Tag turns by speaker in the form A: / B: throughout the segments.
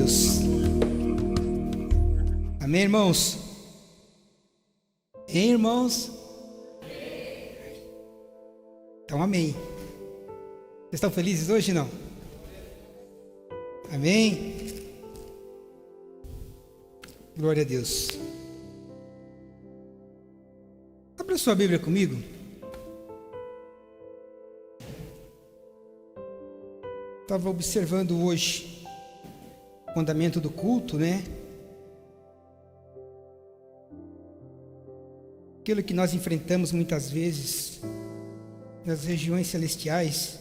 A: Deus. Amém, irmãos? Hein, irmãos? Então, amém. Vocês estão felizes hoje, não? Amém? Glória a Deus. Abra sua Bíblia comigo. Estava observando hoje o andamento do culto, né? Aquilo que nós enfrentamos muitas vezes nas regiões celestiais,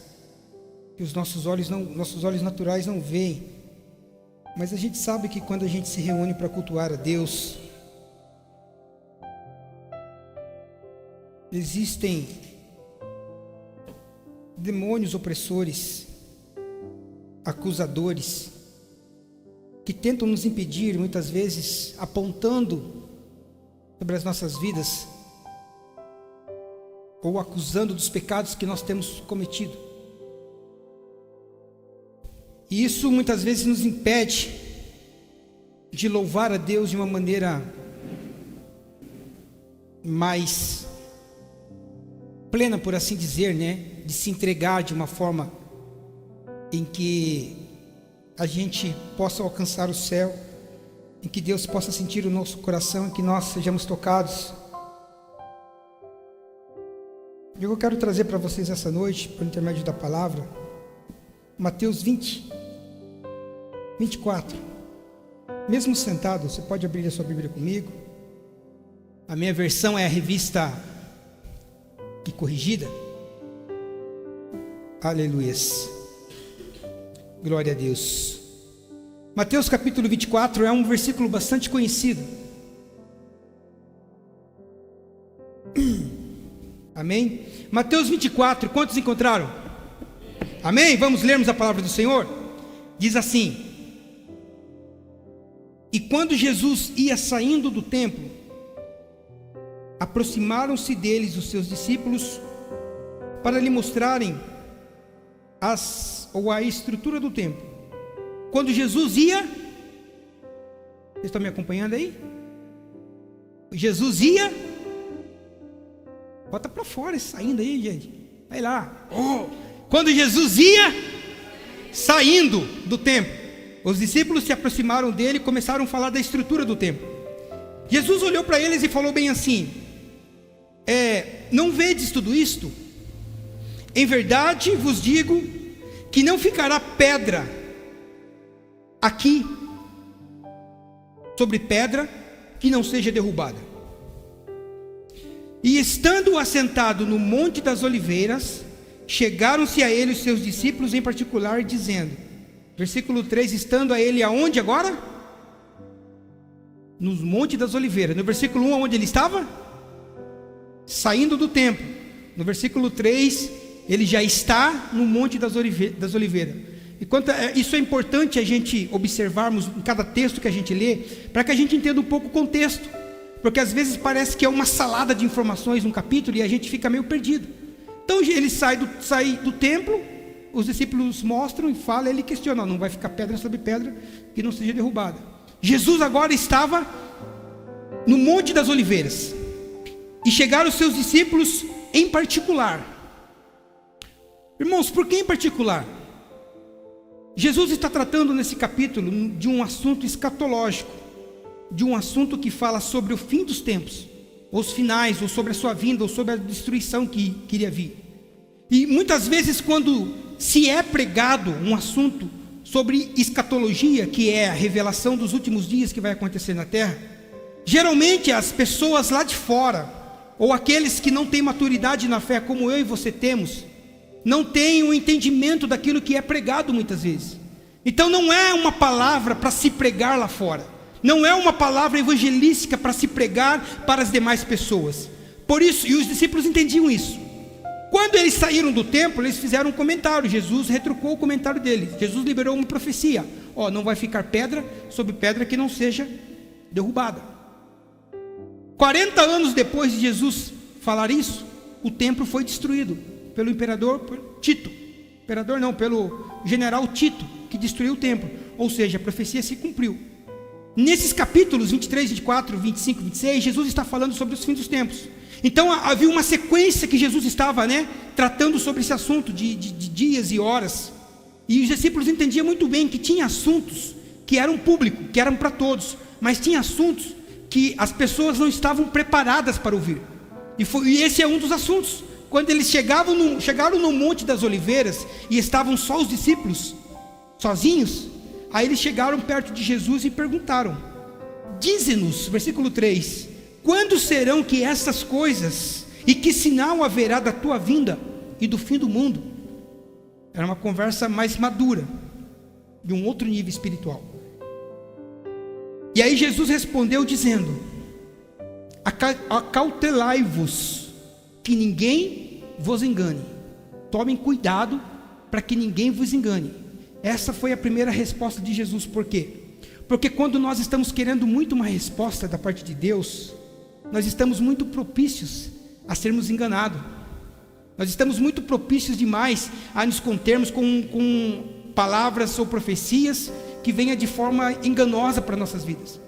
A: que os nossos olhos naturais não veem, mas a gente sabe que quando a gente se reúne para cultuar a Deus, existem demônios opressores, acusadores, que tentam nos impedir, muitas vezes apontando sobre as nossas vidas, ou acusando dos pecados que nós temos cometido. E isso muitas vezes nos impede de louvar a Deus de uma maneira mais plena, por assim dizer, né? De se entregar de uma forma em que a gente possa alcançar o céu, em que Deus possa sentir o nosso coração, em que nós sejamos tocados. Eu quero trazer para vocês essa noite, por intermédio da palavra, Mateus 20, 24. Mesmo sentado, você pode abrir a sua Bíblia comigo. A minha versão é a revista e corrigida. Aleluias. Glória a Deus. Mateus capítulo 24 é um versículo bastante conhecido. Amém? Mateus 24, quantos encontraram? Amém? Vamos lermos a palavra do Senhor? Diz assim: e quando Jesus ia saindo do templo, aproximaram-se deles os seus discípulos para lhe mostrarem a estrutura do templo. Quando Jesus ia, vocês estão me acompanhando aí? Jesus ia, bota para fora, saindo aí, gente, vai lá. Quando Jesus ia saindo do templo, os discípulos se aproximaram dele e começaram a falar da estrutura do templo. Jesus olhou para eles e falou bem assim: não vedes tudo isto? Em verdade vos digo que não ficará pedra aqui sobre pedra que não seja derrubada. E estando assentado no Monte das Oliveiras, chegaram-se a ele os seus discípulos em particular, dizendo, versículo 3, estando a ele aonde agora? No Monte das Oliveiras. No versículo 1, aonde ele estava? Saindo do templo. No versículo 3, ele já está no Monte das Oliveiras. Isso é importante a gente observarmos em cada texto que a gente lê, para que a gente entenda um pouco o contexto, porque às vezes parece que é uma salada de informações num capítulo e a gente fica meio perdido. Então ele sai do templo, os discípulos mostram e falam, ele questiona, não vai ficar pedra sobre pedra que não seja derrubada. Jesus agora estava no Monte das Oliveiras, e chegaram os seus discípulos em particular. Irmãos, por que em particular? Jesus está tratando nesse capítulo de um assunto escatológico, de um assunto que fala sobre o fim dos tempos, ou os finais, ou sobre a sua vinda, ou sobre a destruição que queria vir. E muitas vezes quando se é pregado um assunto sobre escatologia, que é a revelação dos últimos dias que vai acontecer na terra, geralmente as pessoas lá de fora, ou aqueles que não têm maturidade na fé, como eu e você temos, não têm o entendimento daquilo que é pregado muitas vezes. Então não é uma palavra para se pregar lá fora, não é uma palavra evangelística para se pregar para as demais pessoas. Por isso, e os discípulos entendiam isso. Quando eles saíram do templo, eles fizeram um comentário. Jesus retrucou o comentário deles. Jesus liberou uma profecia: não vai ficar pedra sobre pedra que não seja derrubada. 40 anos depois de Jesus falar isso, o templo foi destruído pelo imperador Tito. Pelo general Tito, que destruiu o templo. ou seja, a profecia se cumpriu. Nesses capítulos 23, 24, 25, 26, Jesus está falando sobre os fins dos tempos. Então havia uma sequência que Jesus estava, tratando sobre esse assunto de dias e horas. E os discípulos entendiam muito bem que tinha assuntos que eram públicos, que eram para todos, mas tinha assuntos que as pessoas não estavam preparadas para ouvir. E esse é um dos assuntos. Quando eles chegaram no Monte das Oliveiras e estavam só os discípulos, sozinhos, aí eles chegaram perto de Jesus e perguntaram: dize-nos, versículo 3, quando serão que essas coisas, e que sinal haverá da tua vinda e do fim do mundo? Era uma conversa mais madura, de um outro nível espiritual. E aí Jesus respondeu dizendo: acautelai-vos, que ninguém vos engane. Tomem cuidado para que ninguém vos engane. Essa foi a primeira resposta de Jesus. Por quê? Porque quando nós estamos querendo muito uma resposta da parte de Deus, nós estamos muito propícios a sermos enganados. Nós estamos muito propícios demais a nos contermos com palavras ou profecias que venham de forma enganosa para nossas vidas.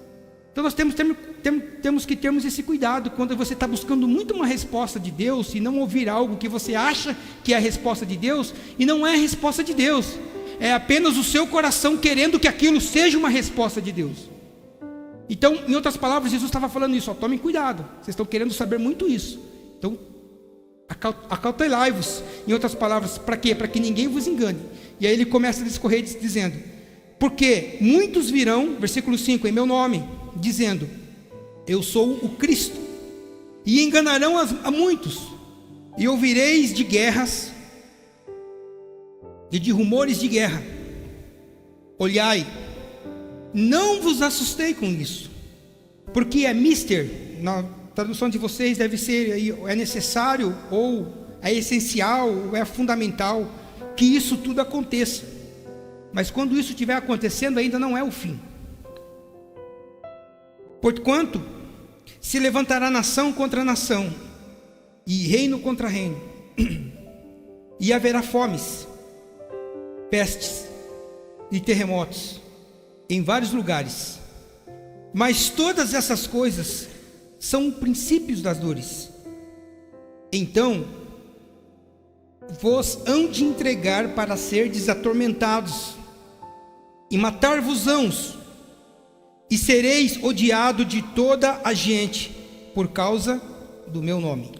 A: Então nós temos que termos esse cuidado quando você está buscando muito uma resposta de Deus e não ouvir algo que você acha que é a resposta de Deus e não é a resposta de Deus. É apenas o seu coração querendo que aquilo seja uma resposta de Deus. Então, em outras palavras, Jesus estava falando isso: tomem cuidado, vocês estão querendo saber muito isso. Então, acautelai-vos. Em outras palavras, para quê? Para que ninguém vos engane. E aí ele começa a discorrer dizendo: porque muitos virão, versículo 5, em meu nome, dizendo: eu sou o Cristo, e enganarão a muitos. E ouvireis de guerras e de rumores de guerra. Olhai, não vos assustei com isso, porque é mister, na tradução de vocês deve ser aí, é necessário, ou é essencial, ou é fundamental que isso tudo aconteça. Mas quando isso estiver acontecendo, ainda não é o fim. Porquanto se levantará nação contra nação, e reino contra reino, e haverá fomes, pestes e terremotos em vários lugares. Mas todas essas coisas são princípios das dores. Então vos hão de entregar para serdes atormentados, e matar-vos-ão, e sereis odiado de toda a gente por causa do meu nome.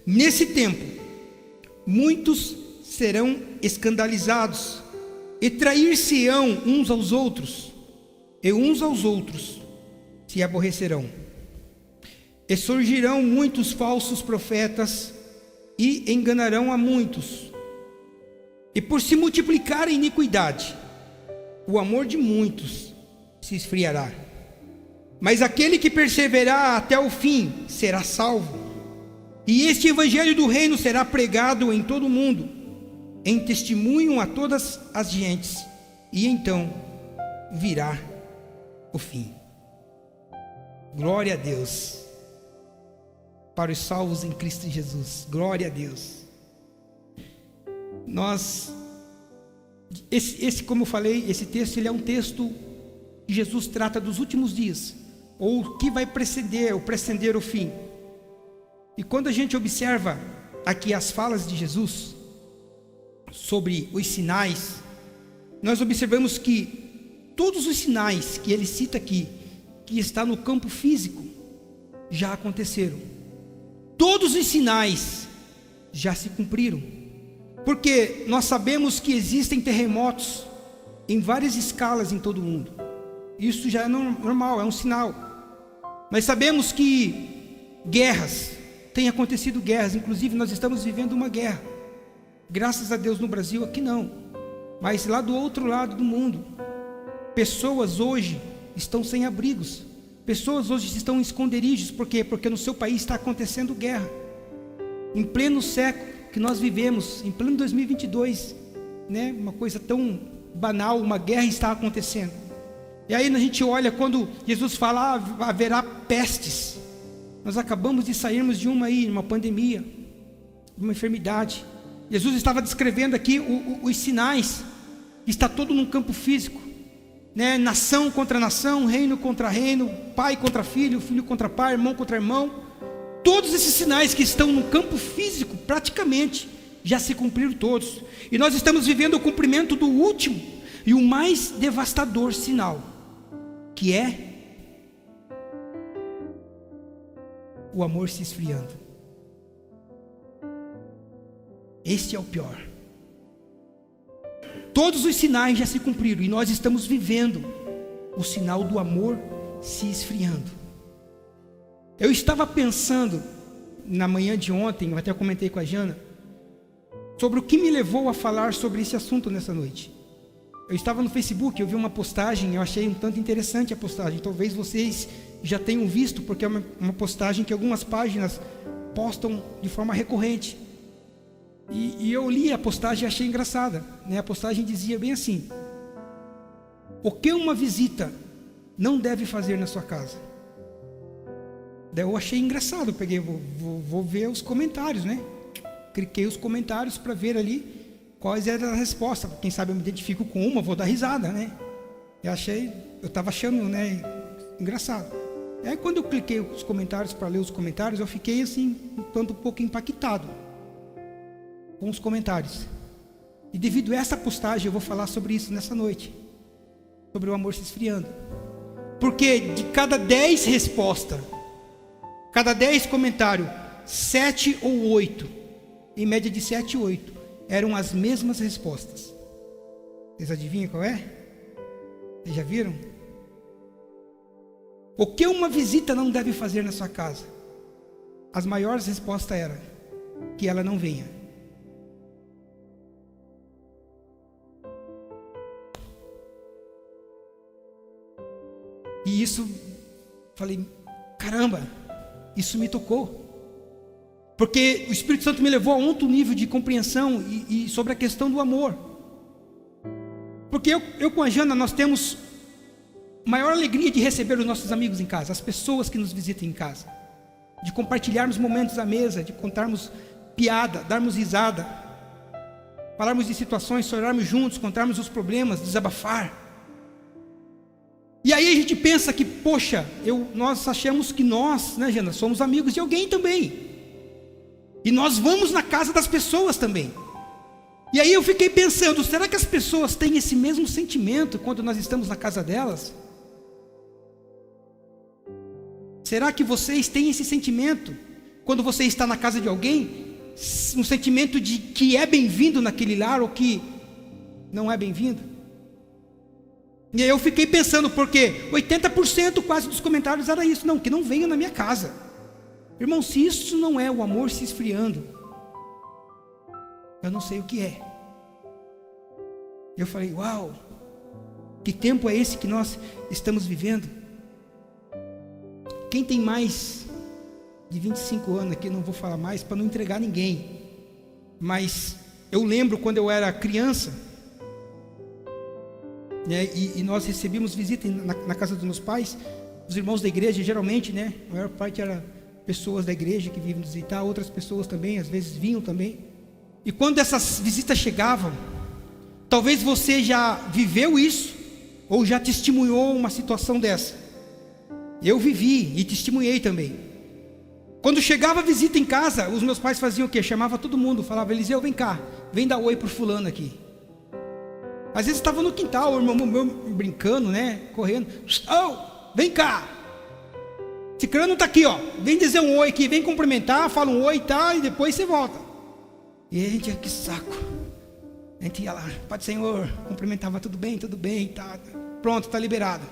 A: Nesse tempo muitos serão escandalizados, e trair-se-ão uns aos outros, e uns aos outros se aborrecerão. E surgirão muitos falsos profetas, e enganarão a muitos. E por se multiplicar a iniquidade, o amor de muitos se esfriará. Mas aquele que perseverar até o fim será salvo. E este evangelho do reino será pregado em todo o mundo, em testemunho a todas as gentes, e então virá o fim. Glória a Deus para os salvos em Cristo Jesus. Glória a Deus. Como eu falei, esse texto ele é um texto que Jesus trata dos últimos dias, ou o que vai preceder o fim. E quando a gente observa aqui as falas de Jesus sobre os sinais, nós observamos que todos os sinais que ele cita aqui, que está no campo físico, já aconteceram. Todos os sinais já se cumpriram, porque nós sabemos que existem terremotos em várias escalas em todo o mundo. Isso já é normal, é um sinal. Nós sabemos que tem acontecido guerras, inclusive nós estamos vivendo uma guerra. Graças a Deus no Brasil aqui não, mas lá do outro lado do mundo, pessoas hoje estão sem abrigos, pessoas hoje estão em esconderijos. Por quê? Porque no seu país está acontecendo guerra, em pleno século que nós vivemos, em pleno 2022, uma coisa tão banal, uma guerra está acontecendo. E aí a gente olha, quando Jesus fala, haverá pestes, nós acabamos de sairmos de uma pandemia, de uma enfermidade. Jesus estava descrevendo aqui os sinais, está todo no campo físico. né? Nação contra nação, reino contra reino, pai contra filho, filho contra pai, irmão contra irmão. Todos esses sinais que estão no campo físico, praticamente, já se cumpriram todos. E nós estamos vivendo o cumprimento do último e o mais devastador sinal, que é o amor se esfriando. Este é o pior. Todos os sinais já se cumpriram e nós estamos vivendo o sinal do amor se esfriando. Eu estava pensando na manhã de ontem, eu até comentei com a Jana, sobre o que me levou a falar sobre esse assunto nessa noite. Eu estava no Facebook, eu vi uma postagem, eu achei um tanto interessante a postagem. Talvez vocês já tenham visto, porque é uma postagem que algumas páginas postam de forma recorrente. E eu li a postagem e achei engraçada, né? A postagem dizia bem assim: o que uma visita não deve fazer na sua casa? Daí eu achei engraçado, eu peguei, vou ver os comentários, né? Cliquei os comentários para ver ali quais eram as respostas. Quem sabe eu me identifico com uma, vou dar risada, né? Eu estava achando, né, engraçado. E aí quando eu cliquei os comentários para ler os comentários, eu fiquei assim, um pouco impactado com os comentários. E devido a essa postagem, eu vou falar sobre isso nessa noite, sobre o amor se esfriando. Porque de cada 10 respostas, cada 10 comentários, 7 ou 8, em média de 7 e 8, eram as mesmas respostas. Vocês adivinham qual é? Vocês já viram? O que uma visita não deve fazer na sua casa? As maiores respostas eram que ela não venha. E isso, falei, caramba, isso me tocou. Porque o Espírito Santo me levou a outro nível de compreensão e sobre a questão do amor. Porque eu com a Jana, nós temos maior alegria de receber os nossos amigos em casa, as pessoas que nos visitam em casa, de compartilharmos momentos à mesa, de contarmos piada, darmos risada, falarmos de situações, chorarmos juntos, contarmos os problemas, desabafar. E aí a gente pensa que, poxa, nós achamos que nós, né, Jana, somos amigos de alguém também. E nós vamos na casa das pessoas também. E aí eu fiquei pensando, será que as pessoas têm esse mesmo sentimento quando nós estamos na casa delas? Será que vocês têm esse sentimento quando você está na casa de alguém? Um sentimento de que é bem-vindo naquele lar ou que não é bem-vindo? E aí eu fiquei pensando, porque 80% quase dos comentários era isso, não, que não venha na minha casa. Irmão, se isso não é o amor se esfriando, eu não sei o que é. Eu falei, uau, que tempo é esse que nós estamos vivendo? Quem tem mais de 25 anos aqui, não vou falar mais para não entregar ninguém, mas eu lembro quando eu era criança, né, e nós recebíamos visita na casa dos meus pais, os irmãos da igreja, geralmente, né, a maior parte era pessoas da igreja que vinham visitar, outras pessoas também, às vezes vinham também. E quando essas visitas chegavam, talvez você já viveu isso, ou já testemunhou uma situação dessa. Eu vivi e testemunhei também. Quando chegava a visita em casa, os meus pais faziam o quê? Chamava todo mundo, falava, Eliseu, vem cá, vem dar oi pro fulano aqui. Às vezes estava no quintal, o irmão meu brincando, né, correndo, oh, vem cá, Cicrano está aqui, ó, vem dizer um oi aqui, vem cumprimentar, fala um oi e tal, e depois você volta. E a gente, que saco, a gente ia lá, Pai do Senhor, cumprimentava, tudo bem, tá, pronto, está liberado.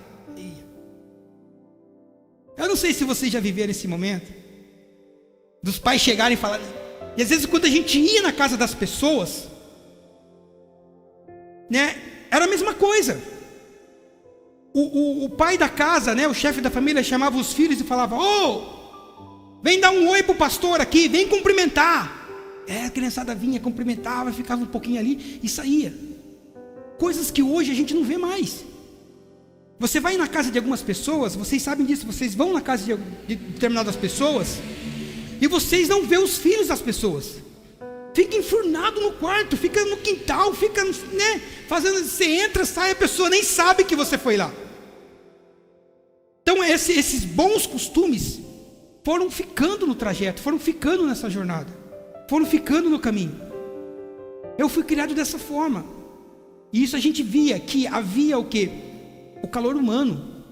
A: Eu não sei se vocês já viveram esse momento, dos pais chegarem e falarem, e às vezes quando a gente ia na casa das pessoas, né, era a mesma coisa. O pai da casa, né, o chefe da família, chamava os filhos e falava, vem dar um oi pro pastor aqui, vem cumprimentar. A criançada vinha, cumprimentava, ficava um pouquinho ali e saía. Coisas que hoje a gente não vê mais. Você vai na casa de algumas pessoas, vocês sabem disso, vocês vão na casa de determinadas pessoas e vocês não vê os filhos das pessoas. fica enfurnado no quarto, fica no quintal, fica, né, fazendo, você entra, sai, a pessoa nem sabe que você foi lá. Então esses bons costumes foram ficando no trajeto, foram ficando nessa jornada, foram ficando no caminho. Eu fui criado dessa forma. E isso a gente via que havia o quê? O calor humano,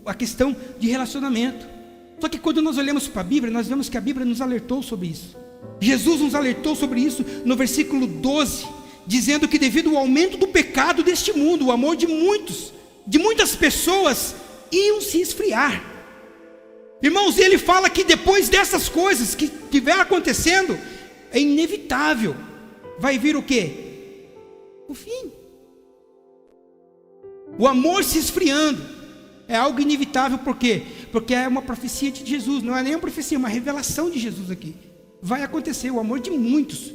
A: a questão de relacionamento. Só que quando nós olhamos para a Bíblia, nós vemos que a Bíblia nos alertou sobre isso. Jesus nos alertou sobre isso no versículo 12, dizendo que devido ao aumento do pecado deste mundo, o amor de muitas pessoas iam se esfriar. Irmãos, ele fala que depois dessas coisas que estiver acontecendo, é inevitável, vai vir o quê? O fim. O amor se esfriando é algo inevitável. Por quê? Porque é uma profecia de Jesus. Não é nem uma profecia, é uma revelação de Jesus aqui. Vai acontecer o amor de muitos,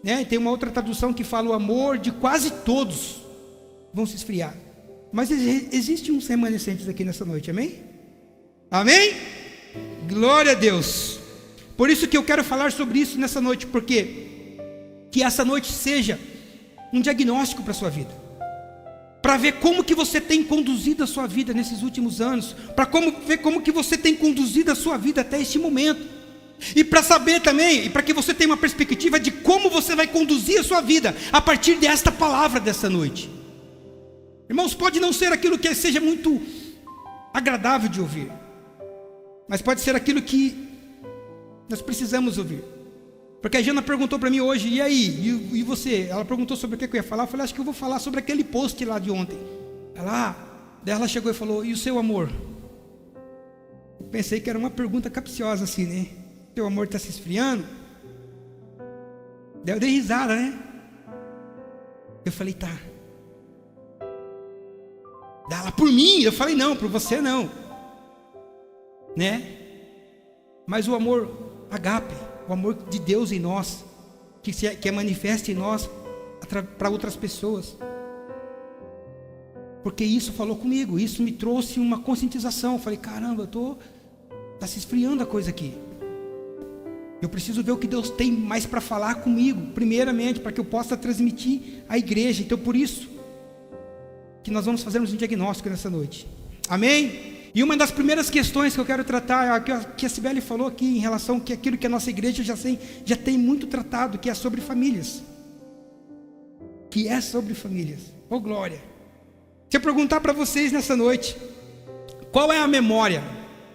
A: né? Tem uma outra tradução que fala o amor de quase todos vão se esfriar. Mas existem uns remanescentes aqui nessa noite, amém? Amém? Glória a Deus. Por isso que eu quero falar sobre isso nessa noite, porque que essa noite seja um diagnóstico para a sua vida, para ver como que você tem conduzido a sua vida nesses últimos anos, para ver como que você tem conduzido a sua vida até este momento, e para saber também, e para que você tenha uma perspectiva de como você vai conduzir a sua vida a partir desta palavra dessa noite. Irmãos, pode não ser aquilo que seja muito agradável de ouvir, mas pode ser aquilo que nós precisamos ouvir. Porque a Jana perguntou para mim hoje, e aí, e você? Ela perguntou sobre o que eu ia falar. Eu falei, acho que eu vou falar sobre aquele post lá de ontem. Daí ela chegou e falou, e o seu amor? Eu pensei que era uma pergunta capciosa assim, né? Seu amor está se esfriando? Daí eu dei risada, né? Eu falei, tá. Daí ela, por mim? Eu falei, não, por você não, né? Mas o amor agape, o amor de Deus em nós, que é manifesto em nós para outras pessoas, porque isso falou comigo, isso me trouxe uma conscientização. Eu falei, caramba, está se esfriando a coisa aqui. Eu preciso ver o que Deus tem mais para falar comigo, primeiramente, para que eu possa transmitir à igreja. Então por isso que nós vamos fazermos um diagnóstico nessa noite, amém? E uma das primeiras questões que eu quero tratar, que a Cibele falou aqui, em relação a aquilo que a nossa igreja já tem muito tratado, que é sobre famílias. Que é sobre famílias. Oh glória! Se eu perguntar para vocês nessa noite, qual é a memória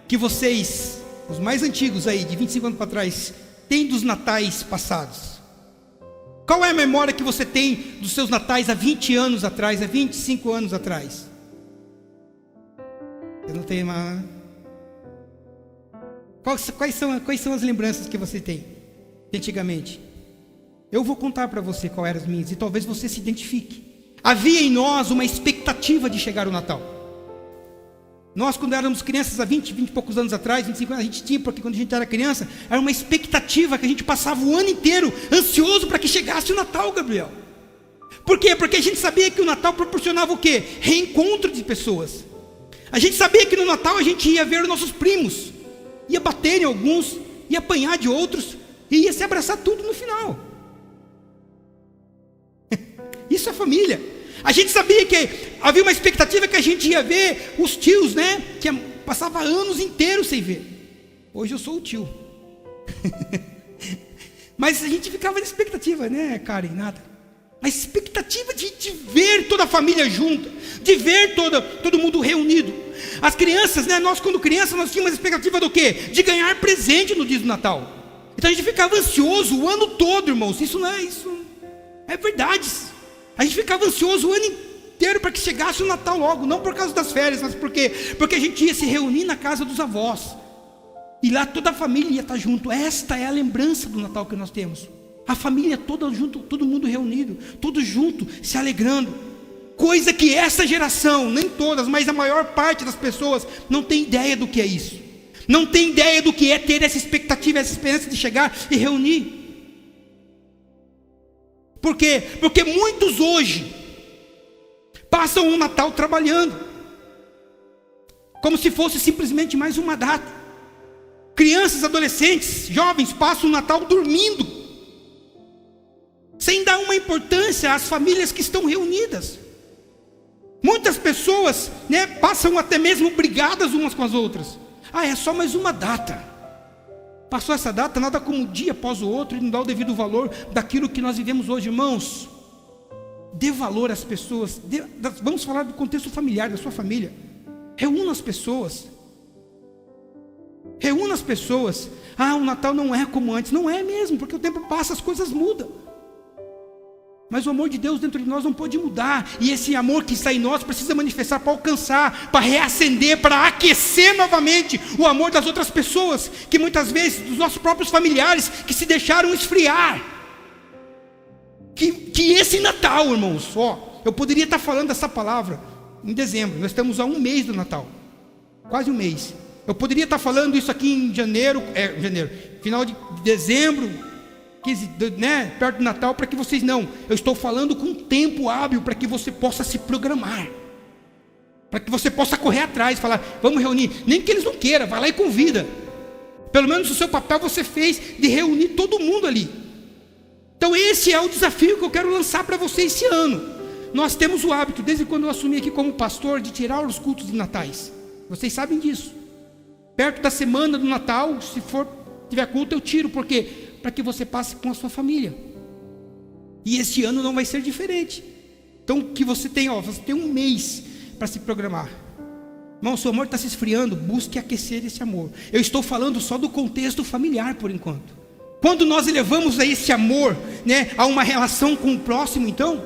A: que vocês, os mais antigos aí, de 25 anos para trás, têm dos natais passados? Qual é a memória que você tem dos seus natais há 20 anos atrás, há 25 anos atrás? Eu não tenho uma... Quais são as lembranças que você tem de antigamente? Eu vou contar para você quais eram as minhas, e talvez você se identifique. Havia em nós uma expectativa de chegar o Natal. Nós, quando éramos crianças, há 20 e poucos anos atrás, 25 anos, a gente tinha, porque quando a gente era criança, era uma expectativa que a gente passava o ano inteiro ansioso para que chegasse o Natal, Gabriel. Por quê? Porque a gente sabia que o Natal proporcionava o quê? Reencontro de pessoas. A gente sabia que no Natal a gente ia ver os nossos primos, ia bater em alguns, ia apanhar de outros, e ia se abraçar tudo no final. Isso é família. A gente sabia que havia uma expectativa que a gente ia ver os tios, né? Que passava anos inteiros sem ver. Hoje eu sou o tio. Mas a gente ficava na expectativa, né, Karen? Nada. A expectativa de ver toda a família junta, de ver todo mundo reunido. As crianças, né? Nós quando crianças, nós tínhamos a expectativa do quê? De ganhar presente no dia do Natal. Então a gente ficava ansioso o ano todo, irmãos. Isso é verdade. A gente ficava ansioso o ano inteiro para que chegasse o Natal logo. Não por causa das férias, mas por quê? Porque a gente ia se reunir na casa dos avós. E lá toda a família ia estar junto. Esta é a lembrança do Natal que nós temos. A família toda junto, todo mundo reunido, todos juntos, se alegrando. Coisa que essa geração, nem todas, mas a maior parte das pessoas não tem ideia do que é isso. Não tem ideia do que é ter essa expectativa, essa esperança de chegar e reunir. Por quê? Porque muitos hoje passam um Natal trabalhando, como se fosse simplesmente mais uma data. Crianças, adolescentes, jovens passam o Natal dormindo. sem dar uma importância às famílias que estão reunidas. Muitas pessoas, né, passam até mesmo brigadas umas com as outras. É só mais uma data. Passou essa data, nada como um dia após o outro, e não dá o devido valor daquilo que nós vivemos hoje. Irmãos, dê valor às pessoas. Vamos falar do contexto familiar, da sua família. Reúna as pessoas. Reúna as pessoas. O Natal não é como antes. Não é mesmo, porque o tempo passa, as coisas mudam. Mas o amor de Deus dentro de nós não pode mudar. E esse amor que está em nós precisa manifestar para alcançar, para reacender, para aquecer novamente o amor das outras pessoas, que muitas vezes, dos nossos próprios familiares, que se deixaram esfriar. Que esse Natal, irmãos, eu poderia estar falando essa palavra em dezembro. Nós estamos a um mês do Natal, quase um mês. Eu poderia estar falando isso aqui em janeiro, final de dezembro, 15, né, perto do Natal, para que vocês não. Eu estou falando com tempo hábil para que você possa se programar, para que você possa correr atrás, falar, vamos reunir. Nem que eles não queiram, vai lá e convida. Pelo menos o seu papel você fez de reunir todo mundo ali. Então esse é o desafio que eu quero lançar para você esse ano. Nós temos o hábito, desde quando eu assumi aqui como pastor, de tirar os cultos de natais. Vocês sabem disso. Perto da semana do Natal, se tiver culto, eu tiro. Por quê? Para que você passe com a sua família. E este ano não vai ser diferente. Então que você tem um mês para se programar. Irmão, seu amor está se esfriando, busque aquecer esse amor. Eu estou falando só do contexto familiar por enquanto. Quando nós elevamos a esse amor, né, a uma relação com o próximo, então,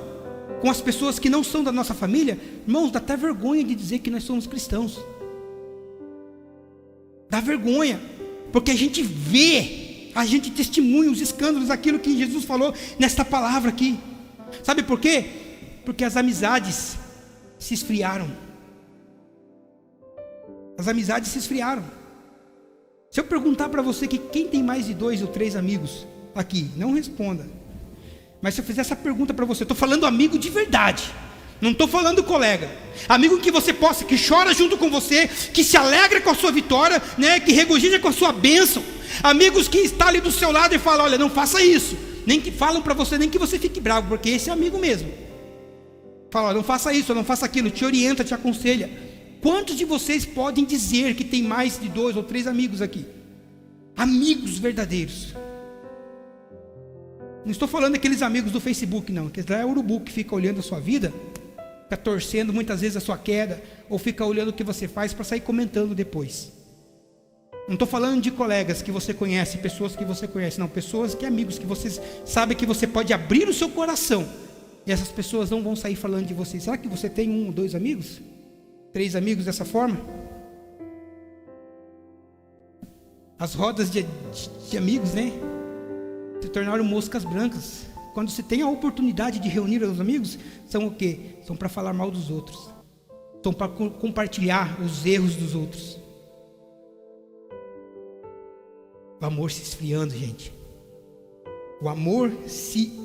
A: com as pessoas que não são da nossa família, irmãos, dá até vergonha de dizer que nós somos cristãos. Dá vergonha, porque a gente vê, a gente testemunha os escândalos, aquilo que Jesus falou nesta palavra aqui. Sabe por quê? Porque as amizades se esfriaram. As amizades se esfriaram. Se eu perguntar para você que quem tem mais de 2 ou 3 amigos aqui, não responda. Mas se eu fizer essa pergunta para você, estou falando amigo de verdade, não estou falando colega. Amigo que você possa, que chora junto com você, que se alegra com a sua vitória, né, que regozija com a sua bênção. Amigos que está ali do seu lado e falam, olha, não faça isso. Nem que falam para você, nem que você fique bravo, porque esse é amigo mesmo. Fala, não faça isso, não faça aquilo, te orienta, te aconselha. Quantos de vocês podem dizer que tem mais de 2 ou 3 amigos aqui? Amigos verdadeiros. Não estou falando daqueles amigos do Facebook, não. Que lá é urubu que fica olhando a sua vida, fica torcendo muitas vezes a sua queda, ou fica olhando o que você faz para sair comentando depois. Não estou falando de colegas que você conhece, pessoas que você conhece, não. Pessoas que amigos que você sabe que você pode abrir o seu coração, e essas pessoas não vão sair falando de você. Será que você tem 1 ou 2 amigos? 3 amigos dessa forma? As rodas de amigos, né, se tornaram moscas brancas. Quando se tem a oportunidade de reunir os amigos, são o quê? São para falar mal dos outros, são para compartilhar os erros dos outros. O amor se esfriando, gente. O amor se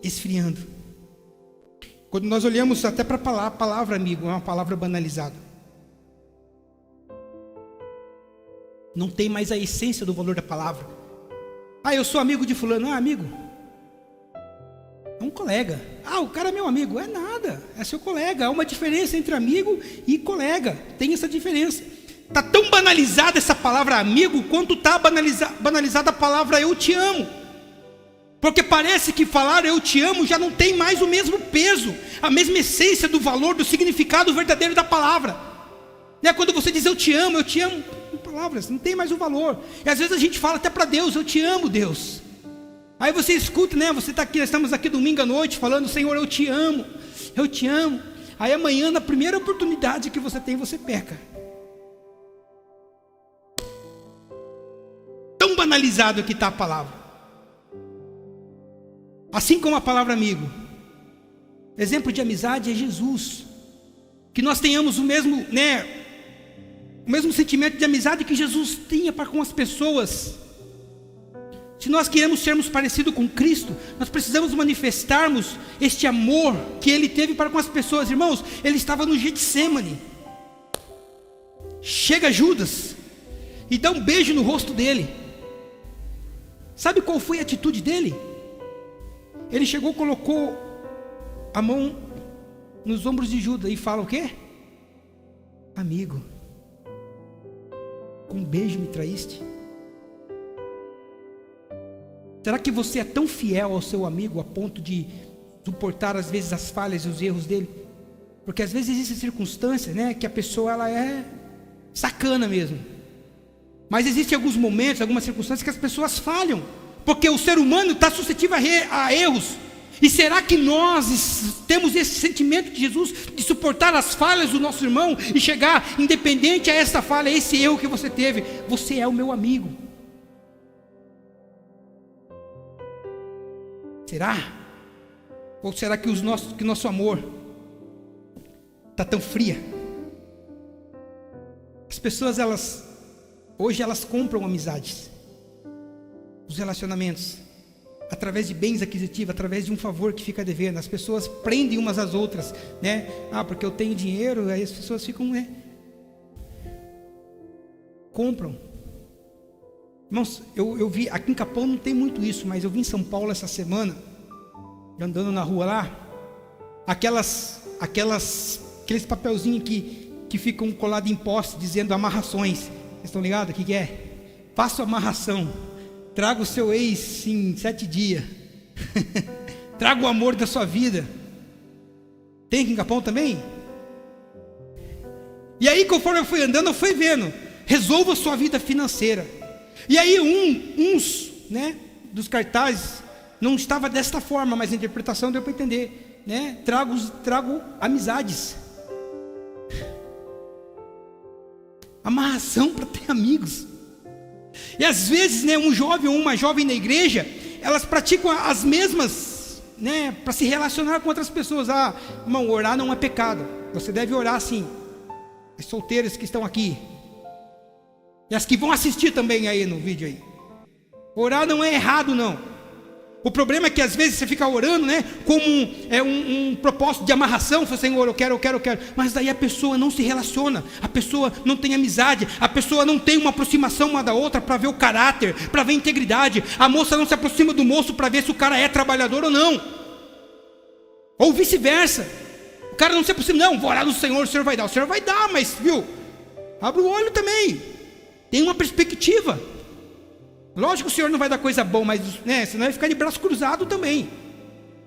A: esfriando. Quando nós olhamos até para a palavra amigo, é uma palavra banalizada. Não tem mais a essência do valor da palavra. Eu sou amigo de fulano. Amigo é um colega. O cara é meu amigo. É nada, é seu colega. Há uma diferença entre amigo e colega. Tem essa diferença. Está tão banalizada essa palavra amigo, quanto está banalizada a palavra eu te amo. Porque parece que falar eu te amo já não tem mais o mesmo peso, a mesma essência do valor, do significado verdadeiro da palavra. Quando você diz eu te amo, em palavras, não tem mais o valor. E às vezes a gente fala até para Deus, eu te amo, Deus. Aí você escuta, né? Você está aqui, nós estamos aqui domingo à noite falando, Senhor, eu te amo, eu te amo. Aí amanhã, na primeira oportunidade que você tem, você peca. Tão banalizado que está a palavra. Assim como a palavra amigo. Exemplo de amizade é Jesus. Que nós tenhamos o mesmo sentimento de amizade que Jesus tinha para com as pessoas. Se nós queremos sermos parecidos com Cristo, nós precisamos manifestarmos este amor que Ele teve para com as pessoas. Irmãos, Ele estava no Getsêmani. Chega Judas e dá um beijo no rosto dele. Sabe qual foi a atitude dele? Ele chegou, colocou a mão nos ombros de Judas e fala o quê? Amigo, com um beijo me traíste? Será que você é tão fiel ao seu amigo a ponto de suportar às vezes as falhas e os erros dele? Porque às vezes existem circunstâncias, né, que a pessoa ela é sacana mesmo. Mas existem alguns momentos, algumas circunstâncias que as pessoas falham, porque o ser humano está suscetível a erros. E será que nós temos esse sentimento de Jesus, de suportar as falhas do nosso irmão e chegar, independente a essa falha, a esse erro que você teve, você é o meu amigo? Será? Ou será que nosso amor está tão fria? As pessoas, hoje elas compram amizades, os relacionamentos, através de bens aquisitivos, através de um favor que fica devendo. As pessoas prendem umas às outras, né? Porque eu tenho dinheiro, aí as pessoas ficam, né? Compram. Irmãos, eu vi, aqui em Capão não tem muito isso, mas eu vi em São Paulo essa semana, andando na rua lá, aqueles papelzinhos que ficam colados em postes, dizendo amarrações. Vocês estão ligados? O que é? Faça amarração. Traga o seu ex em 7 dias. Traga o amor da sua vida. Tem aqui em Capão também? E aí, conforme eu fui andando, eu fui vendo. Resolva a sua vida financeira. E aí uns, né, dos cartazes não estava desta forma, mas a interpretação deu para entender, né? Trago amizades. Amarração para ter amigos. E às vezes, né, um jovem ou uma jovem na igreja, elas praticam as mesmas, né, para se relacionar com outras pessoas. Irmão, orar não é pecado. Você deve orar sim. As solteiras que estão aqui, e as que vão assistir também aí no vídeo aí. Orar não é errado, não. O problema é que às vezes você fica orando, né, como um propósito de amarração. Fala, Senhor, eu quero. Mas daí a pessoa não se relaciona, a pessoa não tem amizade, a pessoa não tem uma aproximação uma da outra para ver o caráter, para ver a integridade. A moça não se aproxima do moço para ver se o cara é trabalhador ou não. Ou vice-versa. O cara não se aproxima, não, vou orar no Senhor, o Senhor vai dar. O Senhor vai dar, mas, viu, abre o olho também. Tem uma perspectiva. Lógico que o Senhor não vai dar coisa boa, mas, né, senão vai ficar de braço cruzado também.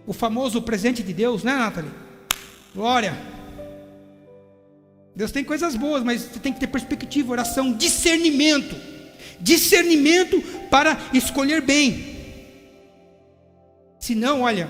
A: O famoso presente de Deus, né, Nathalie? Glória. Deus tem coisas boas, mas você tem que ter perspectiva, oração, discernimento. Discernimento para escolher bem. Senão, olha,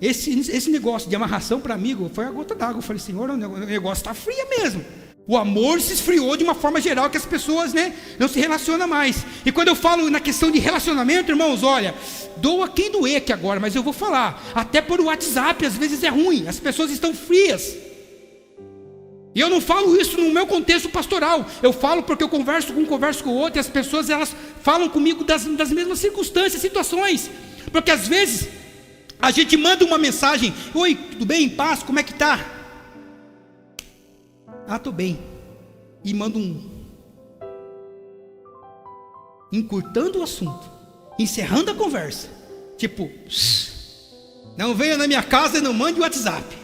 A: esse negócio de amarração para amigo foi a gota d'água. Eu falei, Senhor, o negócio está frio mesmo. O amor se esfriou de uma forma geral, que as pessoas, né, não se relacionam mais. E quando eu falo na questão de relacionamento, irmãos, olha, doa quem doer aqui agora, mas eu vou falar, até por WhatsApp às vezes é ruim, as pessoas estão frias. E eu não falo isso no meu contexto pastoral, eu falo porque eu converso com o outro, e as pessoas, elas falam comigo das mesmas circunstâncias, situações. Porque às vezes a gente manda uma mensagem: oi, tudo bem, em paz, como é que está? Estou bem. E manda encurtando o assunto, encerrando a conversa. Tipo, não venha na minha casa e não mande o WhatsApp.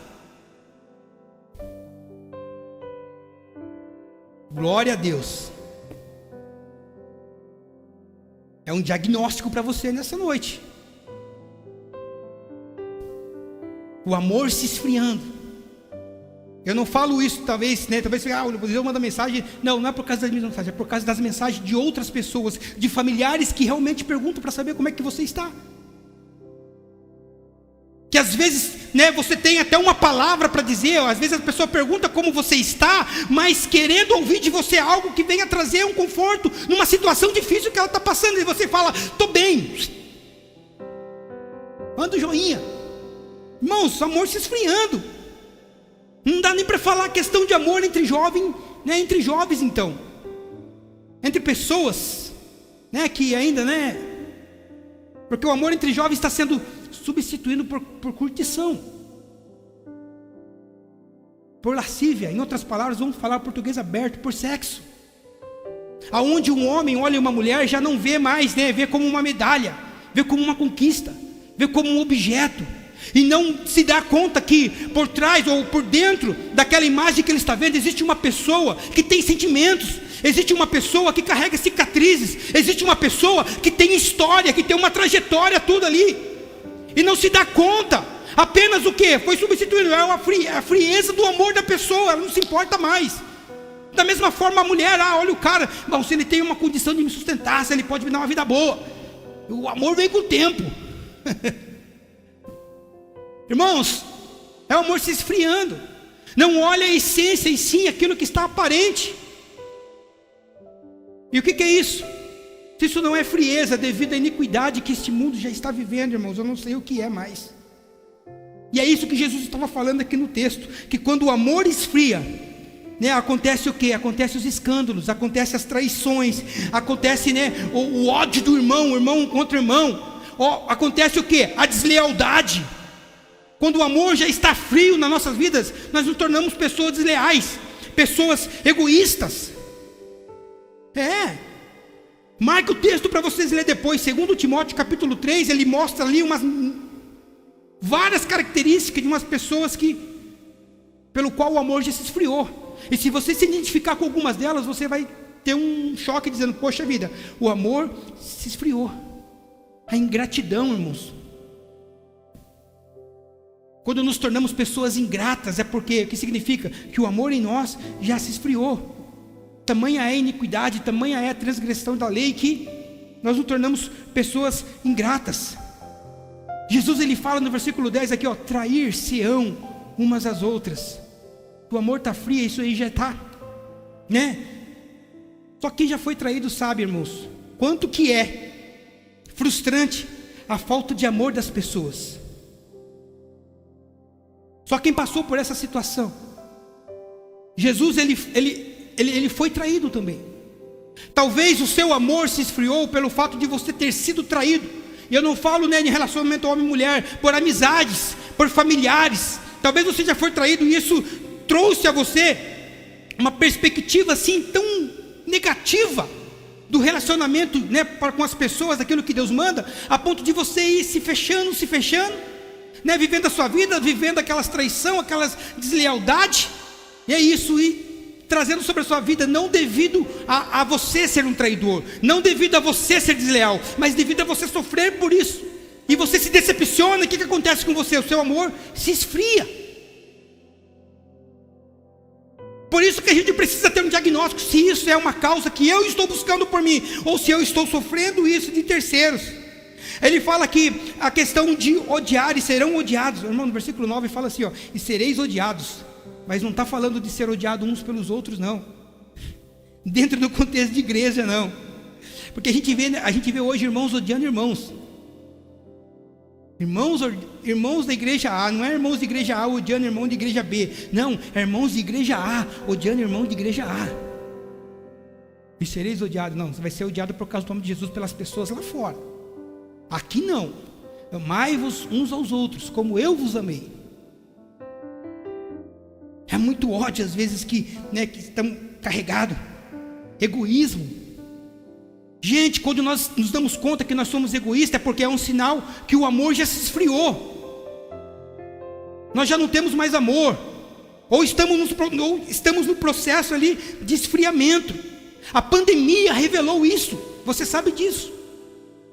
A: Glória a Deus. É um diagnóstico para você nessa noite. O amor se esfriando. Eu não falo isso, talvez, né? Talvez eu mando mensagem. Não é por causa das minhas mensagens, é por causa das mensagens de outras pessoas, de familiares que realmente perguntam para saber como é que você está. Que às vezes, né, você tem até uma palavra para dizer. Às vezes a pessoa pergunta como você está, mas querendo ouvir de você algo que venha trazer um conforto numa situação difícil que ela está passando. E você fala, estou bem. Manda o joinha. Irmãos, o amor se esfriando. Não dá nem para falar a questão de amor entre jovens, né? Entre jovens, então, entre pessoas, né? Que ainda, né? Porque o amor entre jovens está sendo substituído por curtição, por lascívia. Em outras palavras, vamos falar português aberto, por sexo. Aonde um homem olha uma mulher, já não vê mais, né? Vê como uma medalha, vê como uma conquista. vê como um objeto, e não se dá conta que por trás ou por dentro daquela imagem que ele está vendo, existe uma pessoa que tem sentimentos, existe uma pessoa que carrega cicatrizes, existe uma pessoa que tem história, que tem uma trajetória, tudo ali, e não se dá conta. Apenas o que? Foi substituído, é a frieza do amor da pessoa, ela não se importa mais. Da mesma forma a mulher, olha o cara, bom, se ele tem uma condição de me sustentar, se ele pode me dar uma vida boa, o amor vem com o tempo. Irmãos, é o amor se esfriando, não olha a essência e sim aquilo que está aparente. E o que é isso? Se isso não é frieza devido à iniquidade que este mundo já está vivendo, irmãos, eu não sei o que é mais. E é isso que Jesus estava falando aqui no texto, que quando o amor esfria, né, acontece o que? Acontece os escândalos, acontece as traições, acontece, né, o ódio do irmão contra irmão, acontece o que? A deslealdade. Quando o amor já está frio nas nossas vidas, nós nos tornamos pessoas desleais, pessoas egoístas. Marca o texto para vocês lerem depois, 2 Timóteo capítulo 3, ele mostra ali várias características de umas pessoas pelo qual o amor já se esfriou. E se você se identificar com algumas delas, você vai ter um choque dizendo, poxa vida, o amor se esfriou. A ingratidão, irmãos. Quando nos tornamos pessoas ingratas, é porque, o que significa? Que o amor em nós já se esfriou. Tamanha é a iniquidade, tamanha é a transgressão da lei, que nós nos tornamos pessoas ingratas. Jesus ele fala no versículo 10 aqui, trair-se-ão umas às outras. O amor está frio, isso aí já está, né? Só quem já foi traído sabe, irmãos, quanto que é frustrante a falta de amor das pessoas. Só quem passou por essa situação. Jesus ele foi traído também. Talvez o seu amor se esfriou pelo fato de você ter sido traído. E eu não falo, né, de relacionamento homem e mulher, por amizades, por familiares. Talvez você já foi traído e isso trouxe a você uma perspectiva assim tão negativa do relacionamento, né, com as pessoas, daquilo que Deus manda, a ponto de você ir se fechando, né, vivendo a sua vida, vivendo aquelas traição, aquelas deslealdade. E é isso, e trazendo sobre a sua vida, não devido a você ser um traidor, não devido a você ser desleal, mas devido a você sofrer por isso, e você se decepciona. O que acontece com você? O seu amor se esfria. Por isso que a gente precisa ter um diagnóstico, se isso é uma causa que eu estou buscando por mim, ou se eu estou sofrendo isso de terceiros. Ele fala aqui a questão de odiar e serão odiados. Irmão, no versículo 9 fala assim, e sereis odiados. Mas não está falando de ser odiado uns pelos outros, não. Dentro do contexto de igreja, não. Porque a gente vê hoje irmãos odiando irmãos. Irmãos da igreja A, não é irmãos de igreja A odiando irmão de igreja B. Não, é irmãos de igreja A odiando irmão de igreja A. E sereis odiados. Não, você vai ser odiado por causa do nome de Jesus pelas pessoas lá fora. Aqui não. Amai-vos uns aos outros, como eu vos amei. É muito ódio às vezes que estamos carregados. Egoísmo. Gente, quando nós nos damos conta que nós somos egoístas, é porque é um sinal que o amor já se esfriou. Nós já não temos mais amor. Ou estamos no processo ali de esfriamento. A pandemia revelou isso. Você sabe disso.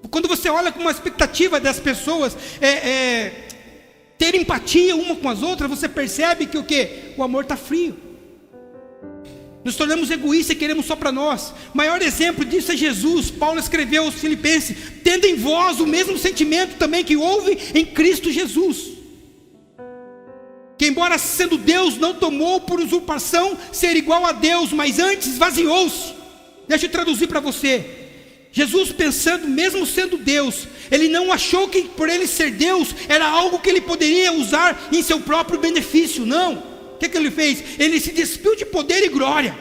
A: Quando você olha com uma expectativa das pessoas ter empatia uma com as outras, você percebe que o quê? O amor está frio. Nos tornamos egoístas e queremos só para nós. O maior exemplo disso é Jesus. Paulo escreveu aos Filipenses, tendo em vós o mesmo sentimento também que houve em Cristo Jesus, que embora sendo Deus, não tomou por usurpação ser igual a Deus, mas antes esvaziou-se. Deixa eu traduzir para você. Jesus, pensando, mesmo sendo Deus, ele não achou que por ele ser Deus era algo que ele poderia usar em seu próprio benefício. Não. O que ele fez? Ele se despiu de poder e glória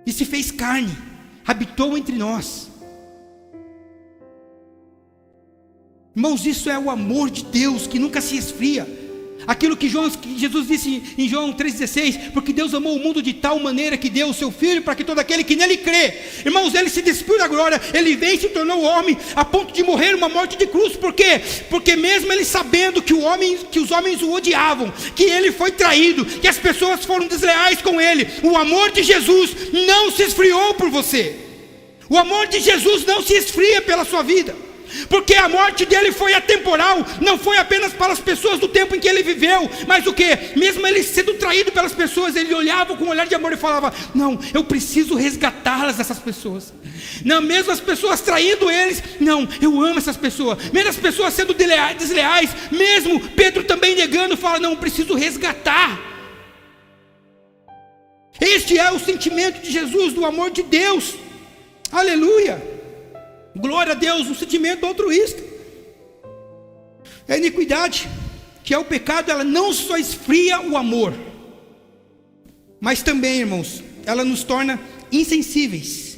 A: e se fez carne, habitou entre nós. Irmãos, isso é o amor de Deus que nunca se esfria. Aquilo que Jesus disse em João 3,16, porque Deus amou o mundo de tal maneira que deu o seu Filho, para que todo aquele que nele crê, irmãos, ele se despiu da glória, ele veio e se tornou homem, a ponto de morrer uma morte de cruz. Por quê? Porque mesmo ele sabendo que os homens o odiavam, que ele foi traído, que as pessoas foram desleais com ele, o amor de Jesus não se esfriou por você. O amor de Jesus não se esfria pela sua vida, porque a morte dele foi atemporal, não foi apenas para as pessoas do tempo em que ele viveu, mas o que? Mesmo ele sendo traído pelas pessoas, ele olhava com um olhar de amor e falava: não, eu preciso resgatá-las, essas pessoas. Não, mesmo as pessoas traindo eles, não, eu amo essas pessoas. Mesmo as pessoas sendo desleais, mesmo Pedro também negando, fala: não, eu preciso resgatar. Este é o sentimento de Jesus, do amor de Deus. Aleluia. Glória a Deus, um sentimento altruísta. A iniquidade, que é o pecado, ela não só esfria o amor, mas também, irmãos, ela nos torna insensíveis.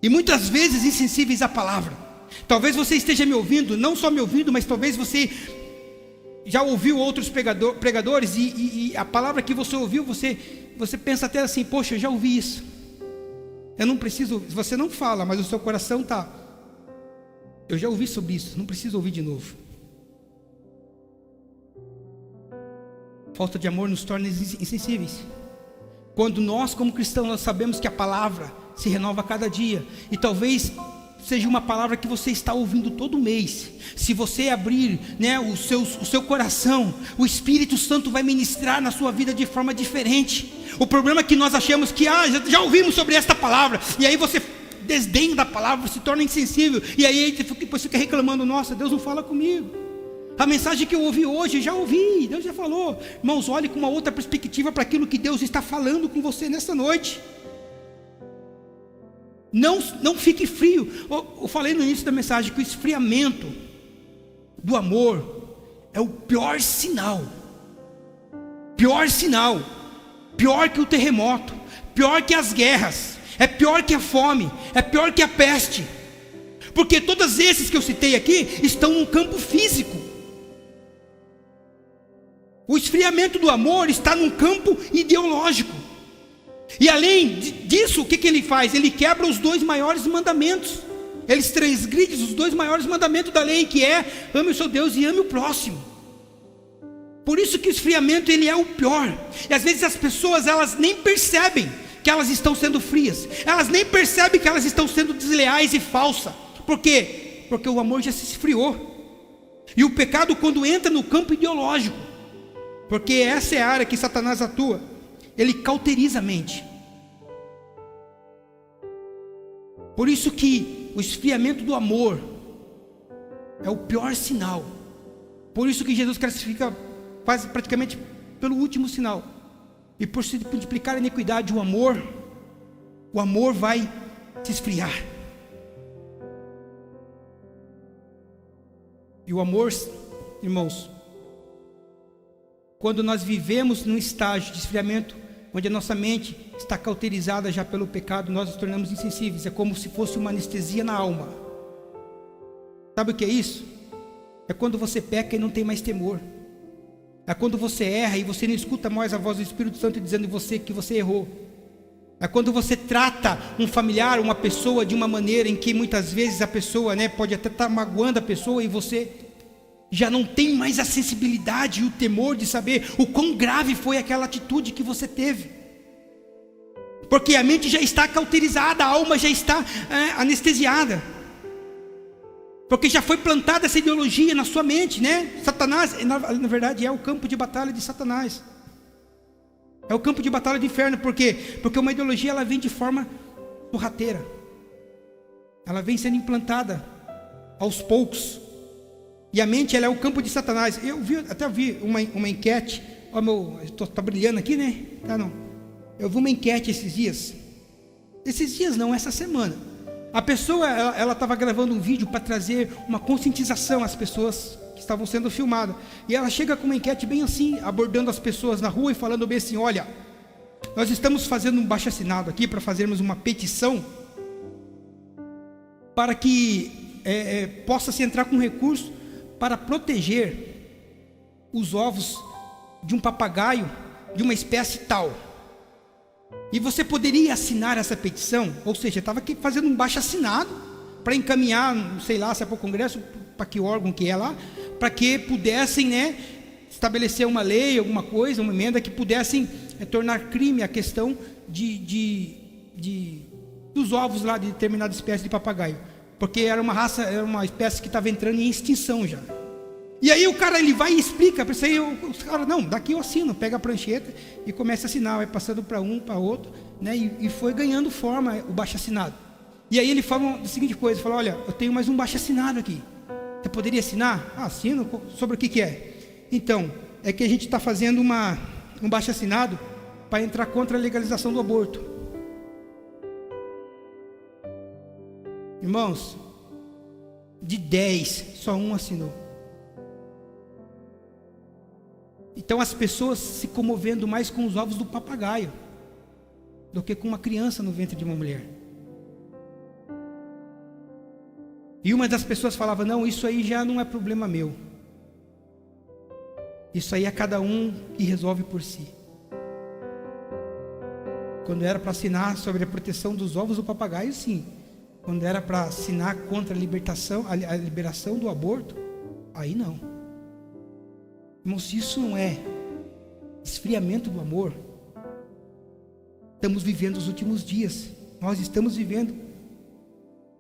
A: E muitas vezes insensíveis à palavra. Talvez você esteja me ouvindo, não só me ouvindo, mas talvez você já ouviu outros pregadores e a palavra que você ouviu, você pensa até assim: poxa, eu já ouvi isso. Eu não preciso, você não fala, mas o seu coração está: eu já ouvi sobre isso, não preciso ouvir de novo. Falta de amor nos torna insensíveis. Quando nós, como cristãos, nós sabemos que a palavra se renova a cada dia, e talvez seja uma palavra que você está ouvindo todo mês. Se você abrir, né, o seu coração, o Espírito Santo vai ministrar na sua vida de forma diferente. O problema é que nós achamos que já ouvimos sobre esta palavra, e aí você desdenha da palavra, se torna insensível, e aí depois fica reclamando: nossa, Deus não fala comigo. A mensagem que eu ouvi hoje, já ouvi, Deus já falou. Irmãos, olhe com uma outra perspectiva para aquilo que Deus está falando com você nesta noite. Não fique frio. Eu falei no início da mensagem que o esfriamento do amor é o pior sinal. Pior sinal. Pior que o terremoto. Pior que as guerras. É pior que a fome. É pior que a peste. Porque todos esses que eu citei aqui estão num campo físico. O esfriamento do amor está num campo ideológico. E além disso, o que ele faz? Ele quebra os 2 maiores mandamentos. Ele transgride os 2 maiores mandamentos da lei, que é: ame o seu Deus e ame o próximo. Por isso que o esfriamento, ele é o pior. E às vezes as pessoas, elas nem percebem que elas estão sendo frias. Elas nem percebem que elas estão sendo desleais e falsas. Por quê? Porque o amor já se esfriou. E o pecado, quando entra no campo ideológico, porque essa é a área que Satanás atua, ele cauteriza a mente. Por isso que o esfriamento do amor é o pior sinal. Por isso que Jesus classifica quase praticamente pelo último sinal. E por se multiplicar a iniquidade, o amor vai se esfriar. E o amor, irmãos, quando nós vivemos num estágio de esfriamento, onde a nossa mente está cauterizada já pelo pecado, nós nos tornamos insensíveis. É como se fosse uma anestesia na alma. Sabe o que é isso? É quando você peca e não tem mais temor. É quando você erra e você não escuta mais a voz do Espírito Santo dizendo em você que você errou. É quando você trata um familiar, uma pessoa, de uma maneira em que muitas vezes a pessoa, né, pode até estar magoando a pessoa, e você já não tem mais a sensibilidade e o temor de saber o quão grave foi aquela atitude que você teve. Porque a mente já está cauterizada, a alma já está anestesiada. Porque já foi plantada essa ideologia na sua mente, né? Satanás, na verdade, é o campo de batalha de Satanás. É o campo de batalha do inferno. Por quê? Porque uma ideologia, ela vem de forma sorrateira. Ela vem sendo implantada aos poucos. E a mente, ela é o campo de Satanás. Eu até vi uma enquete. Ó, tá brilhando aqui, né? Tá, não. Eu vi uma enquete esses dias. Esses dias não, essa semana. A pessoa, ela estava gravando um vídeo para trazer uma conscientização às pessoas que estavam sendo filmadas. E ela chega com uma enquete bem assim, abordando as pessoas na rua e falando bem assim: olha, nós estamos fazendo um baixo-assinado aqui para fazermos uma petição para que possa se entrar com recurso para proteger os ovos de um papagaio de uma espécie tal. E você poderia assinar essa petição, ou seja, estava aqui fazendo um baixo-assinado para encaminhar, não sei lá se é para o Congresso, para que órgão que é lá, para que pudessem, estabelecer uma lei, alguma coisa, uma emenda que pudessem tornar crime a questão dos ovos lá de determinada espécie de papagaio, porque era uma espécie que estava entrando em extinção já. E aí o cara, ele vai e explica para isso aí, os caras, não, daqui eu assino, pega a prancheta e começa a assinar, vai passando para um, para outro, e foi ganhando forma o baixo-assinado. E aí ele fala a seguinte coisa, fala, olha, eu tenho mais um baixo-assinado aqui, você poderia assinar? Ah, assino, sobre o que é? Então, é que a gente está fazendo um baixo-assinado para entrar contra a legalização do aborto. Irmãos, de 10, só um assinou. Então as pessoas se comovendo mais com os ovos do papagaio do que com uma criança no ventre de uma mulher. E uma das pessoas falava, não, isso aí já não é problema meu. Isso aí é cada um que resolve por si. Quando era para assinar sobre a proteção dos ovos do papagaio, sim. Quando era para assinar contra a liberação do aborto, aí não. Irmãos, se isso não é esfriamento do amor, estamos vivendo os últimos dias. Nós estamos vivendo.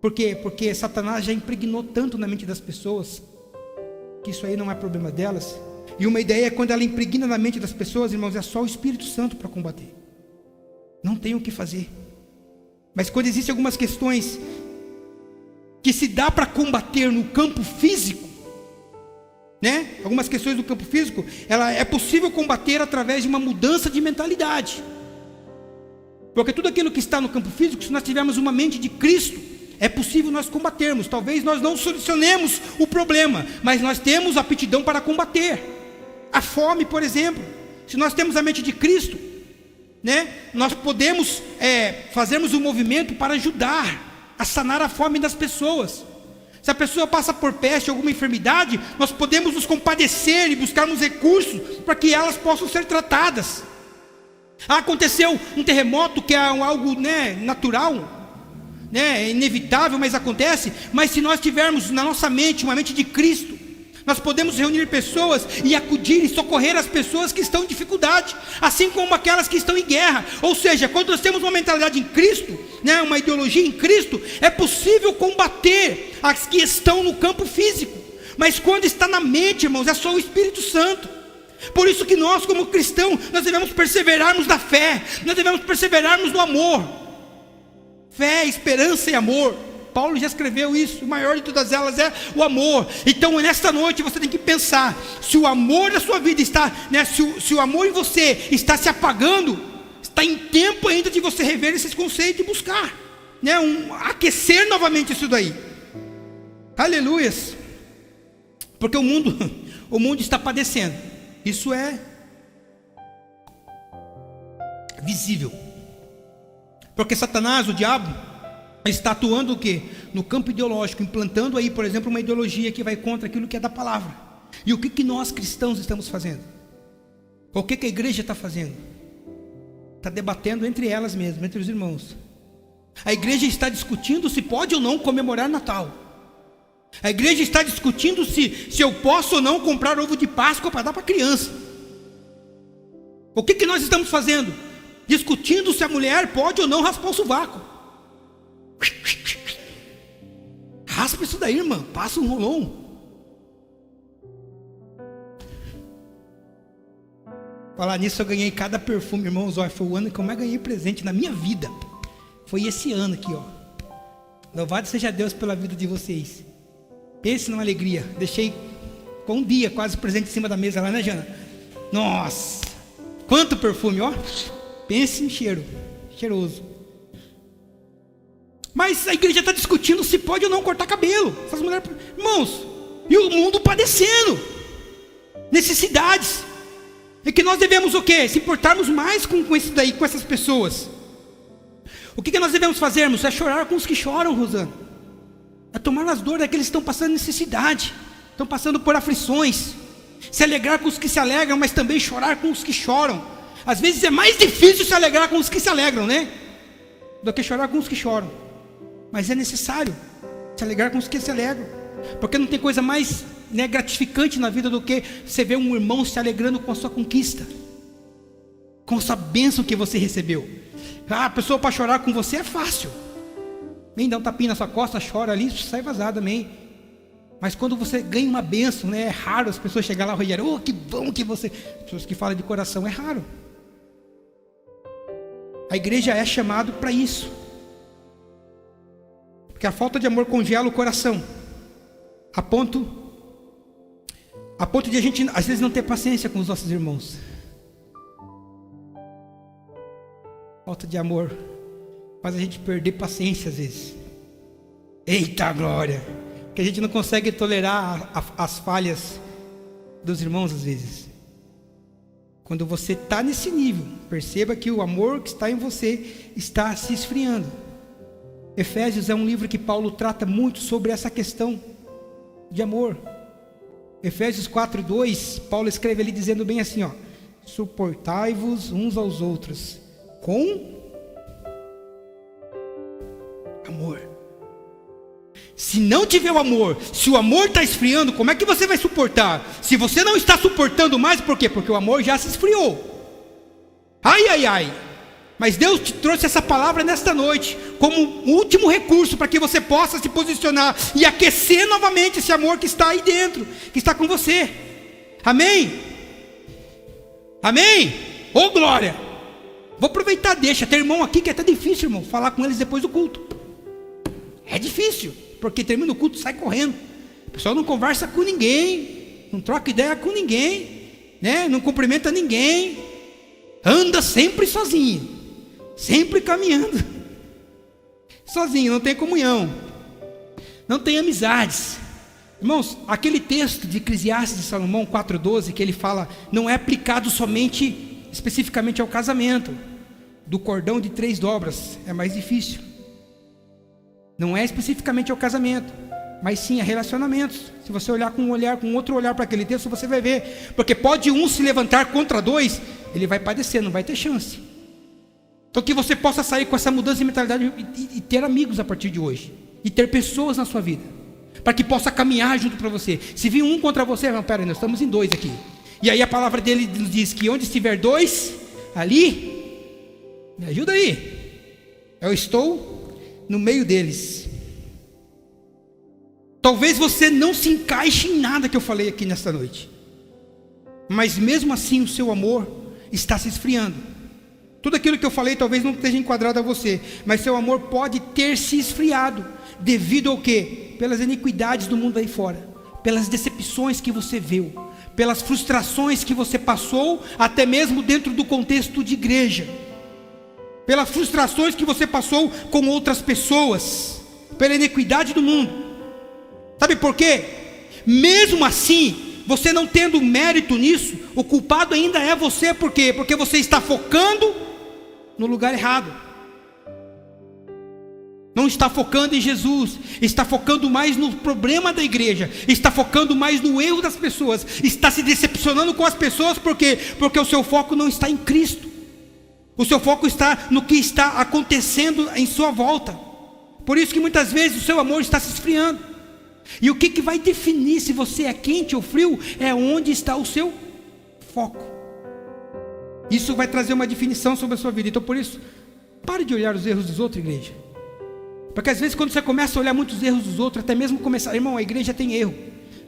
A: Por quê? Porque Satanás já impregnou tanto na mente das pessoas que isso aí não é problema delas. E uma ideia é quando ela impregna na mente das pessoas, irmãos, é só o Espírito Santo para combater. Não tem o que fazer. Mas quando existem algumas questões que se dá para combater no campo físico, algumas questões do campo físico, ela é possível combater através de uma mudança de mentalidade. Porque tudo aquilo que está no campo físico, se nós tivermos uma mente de Cristo, é possível nós combatermos. Talvez nós não solucionemos o problema, mas nós temos aptidão para combater. A fome, por exemplo, se nós temos a mente de Cristo, nós podemos fazermos um movimento para ajudar a sanar a fome das pessoas. Se a pessoa passa por peste ou alguma enfermidade, nós podemos nos compadecer e buscarmos recursos para que elas possam ser tratadas. Aconteceu um terremoto, que é algo natural, é inevitável, mas acontece. Mas se nós tivermos na nossa mente uma mente de Cristo, nós podemos reunir pessoas e acudir e socorrer as pessoas que estão em dificuldade, assim como aquelas que estão em guerra. Ou seja, quando nós temos uma mentalidade em Cristo, uma ideologia em Cristo, é possível combater as que estão no campo físico. Mas quando está na mente, irmãos, é só o Espírito Santo. Por isso que nós, como cristãos, nós devemos perseverarmos na fé, nós devemos perseverarmos no amor. Fé, esperança e amor. Paulo já escreveu isso, o maior de todas elas é o amor. Então nesta noite você tem que pensar, se o amor da sua vida está, se o amor em você está se apagando, está em tempo ainda de você rever esses conceitos e buscar, aquecer novamente isso daí. Aleluias. Porque o mundo está padecendo, isso é visível. Porque Satanás, o diabo, está atuando o quê? No campo ideológico, implantando aí, por exemplo, uma ideologia que vai contra aquilo que é da palavra. E o que nós cristãos estamos fazendo? O que a igreja está fazendo? Está debatendo entre elas mesmas, entre os irmãos. A igreja está discutindo se pode ou não comemorar Natal. A igreja está discutindo se eu posso ou não comprar ovo de Páscoa para dar para a criança. O que nós estamos fazendo? Discutindo se a mulher pode ou não raspar o sovaco. Raspa isso daí, irmã, passa um rolão. Falar nisso, eu ganhei cada perfume, irmãos. Foi o ano que eu mais ganhei presente na minha vida. Foi esse ano aqui, Louvado seja Deus pela vida de vocês. Pense numa alegria. Deixei com um dia quase presente em cima da mesa lá, né, Jana? Nossa, quanto perfume, Pense em cheiro, cheiroso. Mas a igreja está discutindo se pode ou não cortar cabelo. Essas mulheres, irmãos, e o mundo padecendo necessidades. E que nós devemos o quê? Se importarmos mais com isso daí, com essas pessoas. O que nós devemos fazermos? É chorar com os que choram, Rosana. É tomar as dores daqueles que estão passando necessidade, estão passando por aflições. Se alegrar com os que se alegram, mas também chorar com os que choram. Às vezes é mais difícil se alegrar com os que se alegram, né? Do que chorar com os que choram. Mas é necessário se alegrar com os que se alegram. Porque não tem coisa mais, né, gratificante na vida do que você ver um irmão se alegrando com a sua conquista, com essa bênção que você recebeu. A pessoa para chorar com você é fácil. Nem dá um tapinha na sua costa, chora ali, sai vazado, amém. Mas quando você ganha uma bênção, né, é raro as pessoas chegarem lá e rodearem, oh, que bom que você... As pessoas que falam de coração, é raro. A igreja é chamada para isso. Porque a falta de amor congela o coração, a ponto de a gente às vezes não ter paciência com os nossos irmãos. Falta de amor faz a gente perder paciência às vezes. Eita glória! Que a gente não consegue tolerar as falhas dos irmãos às vezes. Quando você está nesse nível, perceba que o amor que está em você está se esfriando. Efésios é um livro que Paulo trata muito sobre essa questão de amor. Efésios 4:2, Paulo escreve ali dizendo bem assim, ó: suportai-vos uns aos outros com amor. Se não tiver o amor, se o amor está esfriando, como é que você vai suportar? Se você não está suportando mais, por quê? Porque o amor já se esfriou. Ai, ai, ai. Mas Deus te trouxe essa palavra nesta noite como um último recurso para que você possa se posicionar e aquecer novamente esse amor que está aí dentro, que está com você. Amém? Amém? Ô glória! Vou aproveitar, deixa. Tem irmão aqui que é até difícil, irmão, falar com eles depois do culto. É difícil, porque termina o culto e sai correndo. O pessoal não conversa com ninguém, não troca ideia com ninguém, né? Não cumprimenta ninguém, anda sempre sozinho, sempre caminhando, sozinho, não tem comunhão, não tem amizades. Irmãos, aquele texto de Eclesiastes de Salomão 4:12, que ele fala, não é aplicado somente, especificamente ao casamento. Do cordão de 3 dobras, é mais difícil. Não é especificamente ao casamento, mas sim a relacionamentos. Se você olhar com outro olhar para aquele texto, você vai ver. Porque pode um se levantar contra dois, ele vai padecer, não vai ter chance. Então que você possa sair com essa mudança de mentalidade e ter amigos a partir de hoje. E ter pessoas na sua vida, para que possa caminhar junto para você. Se vir um contra você, não, pera, nós estamos em 2 aqui. E aí a palavra dele diz que onde estiver 2, ali, me ajuda aí, eu estou no meio deles. Talvez você não se encaixe em nada que eu falei aqui nesta noite, mas mesmo assim o seu amor está se esfriando. Tudo aquilo que eu falei talvez não esteja enquadrado a você, mas seu amor pode ter se esfriado. Devido ao quê? Pelas iniquidades do mundo aí fora, pelas decepções que você viu, pelas frustrações que você passou, até mesmo dentro do contexto de igreja, pelas frustrações que você passou com outras pessoas, pela iniquidade do mundo. Sabe por quê? Mesmo assim, você não tendo mérito nisso, o culpado ainda é você. Por quê? Porque você está focando no lugar errado. Não está focando em Jesus, está focando mais no problema da igreja, está focando mais no erro das pessoas, está se decepcionando com as pessoas. Por quê? Porque o seu foco não está em Cristo. O seu foco está no que está acontecendo em sua volta. Por isso que muitas vezes o seu amor está se esfriando. E o que vai definir se você é quente ou frio é onde está o seu foco. Isso vai trazer uma definição sobre a sua vida. Então por isso, pare de olhar os erros dos outros, igreja. Porque às vezes quando você começa a olhar muitos erros dos outros, até mesmo começar, irmão, a igreja tem erro.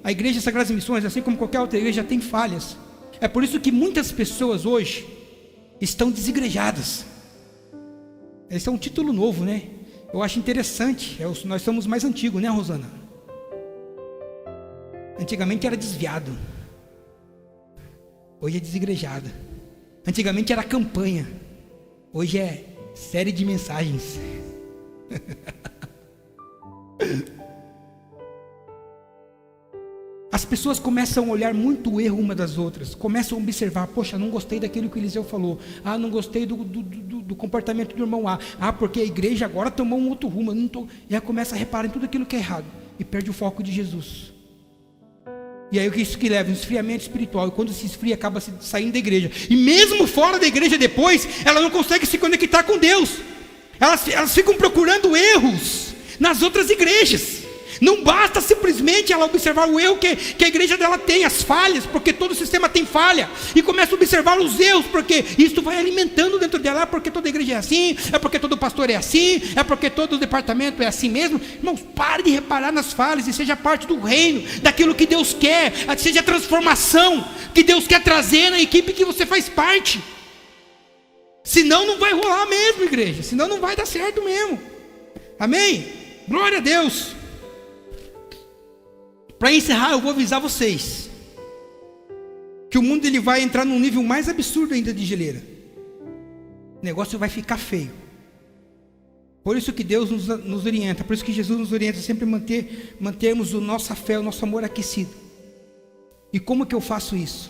A: A igreja Sagradas Missões, assim como qualquer outra igreja, tem falhas. É por isso que muitas pessoas hoje estão desigrejadas. Esse é um título novo, né? Eu acho interessante. Nós somos mais antigos, né, Rosana? Antigamente era desviado, hoje é desigrejado. Antigamente era campanha, hoje é série de mensagens. As pessoas começam a olhar muito o erro uma das outras, começam a observar, poxa, não gostei daquilo que o Eliseu falou, não gostei do comportamento do irmão A, porque a igreja agora tomou um outro rumo, e aí começa a reparar em tudo aquilo que é errado, e perde o foco de Jesus. E aí o que isso que leva? Um esfriamento espiritual. E quando se esfria, acaba saindo da igreja. E mesmo fora da igreja depois, ela não consegue se conectar com Deus. Elas ficam procurando erros nas outras igrejas. Não basta simplesmente ela observar o erro que a igreja dela tem, as falhas, porque todo o sistema tem falha, e começa a observar os erros, porque isso vai alimentando dentro dela, porque toda igreja é assim, é porque todo pastor é assim, é porque todo departamento é assim mesmo. Irmãos, pare de reparar nas falhas e seja parte do reino, daquilo que Deus quer, seja a transformação que Deus quer trazer na equipe que você faz parte. Senão não vai rolar mesmo, igreja, senão não vai dar certo mesmo. Amém? Glória a Deus. Para encerrar, eu vou avisar vocês que o mundo ele vai entrar num nível mais absurdo ainda de geleira. O negócio vai ficar feio. Por isso que Deus nos orienta, por isso que Jesus nos orienta sempre mantermos a nossa fé, o nosso amor aquecido. E como que eu faço isso?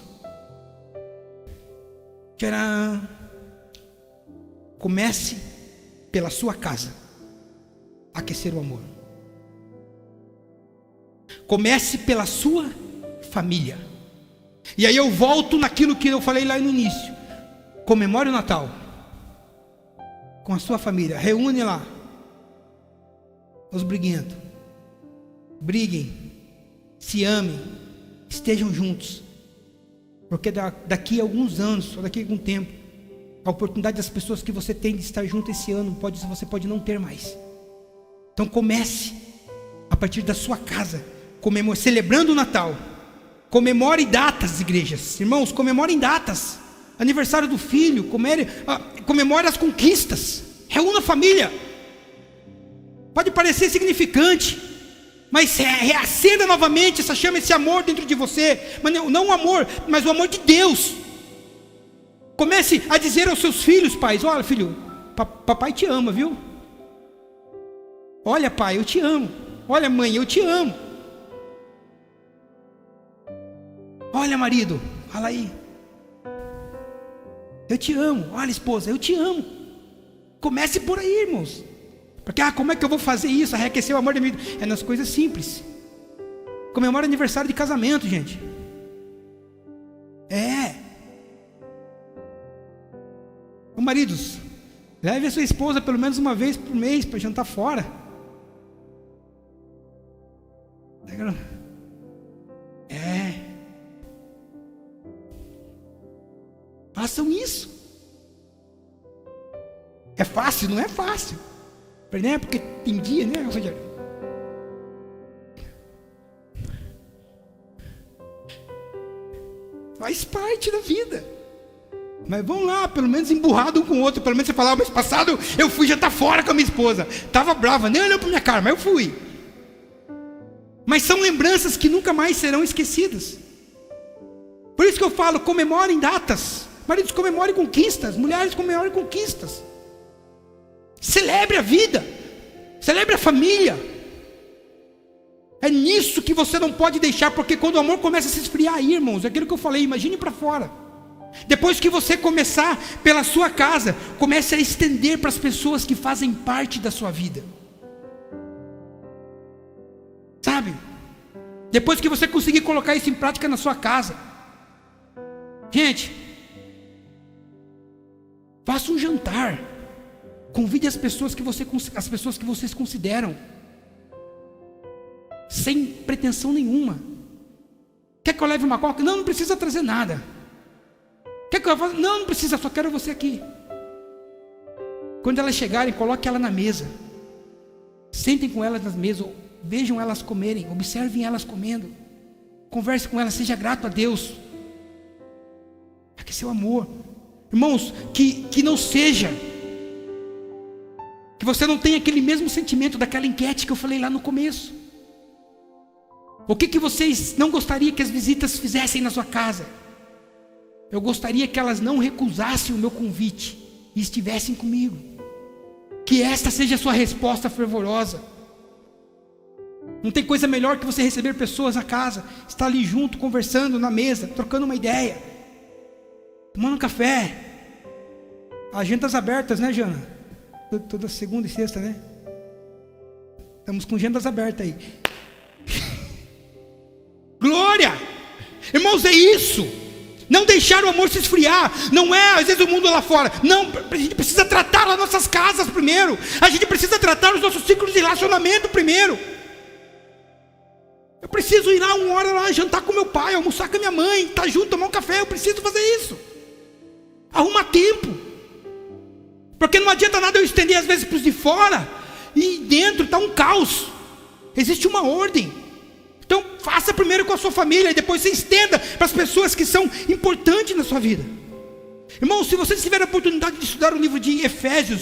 A: Tcharam! Comece pela sua casa a aquecer o amor. Comece pela sua família. E aí eu volto naquilo que eu falei lá no início. Comemore o Natal com a sua família. Reúne lá os briguentos. Briguem, se amem, estejam juntos. Porque daqui a alguns anos, ou daqui a algum tempo, a oportunidade das pessoas que você tem de estar junto esse ano, você pode não ter mais. Então comece a partir da sua casa, celebrando o Natal. Comemore datas, igrejas. Irmãos, comemorem datas. Aniversário do filho, comemore as conquistas. Reúna a família. Pode parecer insignificante, mas reacenda novamente essa chama, esse amor dentro de você. Mas não o amor, mas o amor de Deus. Comece a dizer aos seus filhos, pais: olha, filho, papai te ama, viu? Olha, pai, eu te amo. Olha, mãe, eu te amo. Olha, marido, fala aí, eu te amo. Olha, esposa, eu te amo. Comece por aí, irmãos. Porque, como é que eu vou fazer isso? Arrequecer o amor de mim? É nas coisas simples. Comemora aniversário de casamento, gente. Maridos, leve a sua esposa pelo menos uma vez por mês para jantar fora. Façam isso. É fácil? Não é fácil. Né? Porque tem dia, né, Rogério? Faz parte da vida. Mas vamos lá, pelo menos emburrado um com o outro. Pelo menos você falar: mês passado eu fui jantar fora com a minha esposa. Estava brava, nem olhou para minha cara, mas eu fui. Mas são lembranças que nunca mais serão esquecidas. Por isso que eu falo: comemorem datas. Maridos, comemorem conquistas. Mulheres, comemorem conquistas. Celebre a vida. Celebre a família. É nisso que você não pode deixar. Porque quando o amor começa a se esfriar aí, irmãos, é aquilo que eu falei, imagine para fora. Depois que você começar pela sua casa, comece a estender para as pessoas que fazem parte da sua vida. Sabe? Depois que você conseguir colocar isso em prática na sua casa, gente, faça um jantar. Convide as pessoas que vocês consideram, sem pretensão nenhuma. Quer que eu leve uma coca? Não precisa trazer nada. Quer que eu faça? Não precisa, só quero você aqui. Quando elas chegarem, coloque ela na mesa. Sentem com elas na mesa, vejam elas comerem, observem elas comendo. Converse com elas, seja grato a Deus. Aquecer o amor. Irmãos, que não seja, que você não tenha aquele mesmo sentimento daquela enquete que eu falei lá no começo. O que vocês não gostariam que as visitas fizessem na sua casa? Eu gostaria que elas não recusassem o meu convite e estivessem comigo. Que esta seja a sua resposta fervorosa. Não tem coisa melhor que você receber pessoas na casa, estar ali junto, conversando na mesa, trocando uma ideia, tomando um café. Agendas abertas, né, Jana? Toda segunda e sexta, né? Estamos com agendas abertas aí. Glória! Irmãos, é isso. Não deixar o amor se esfriar. Não é às vezes o mundo lá fora. Não, a gente precisa tratar as nossas casas primeiro. A gente precisa tratar os nossos ciclos de relacionamento primeiro. Eu preciso ir lá 1 hora lá, jantar com meu pai, almoçar com a minha mãe, estar junto, tomar um café. Eu preciso fazer isso. Arruma tempo. Porque não adianta nada eu estender às vezes para os de fora e dentro está um caos. Existe uma ordem. Então faça primeiro com a sua família e depois você estenda para as pessoas que são importantes na sua vida. Irmão, se vocês tiverem a oportunidade de estudar o livro de Efésios,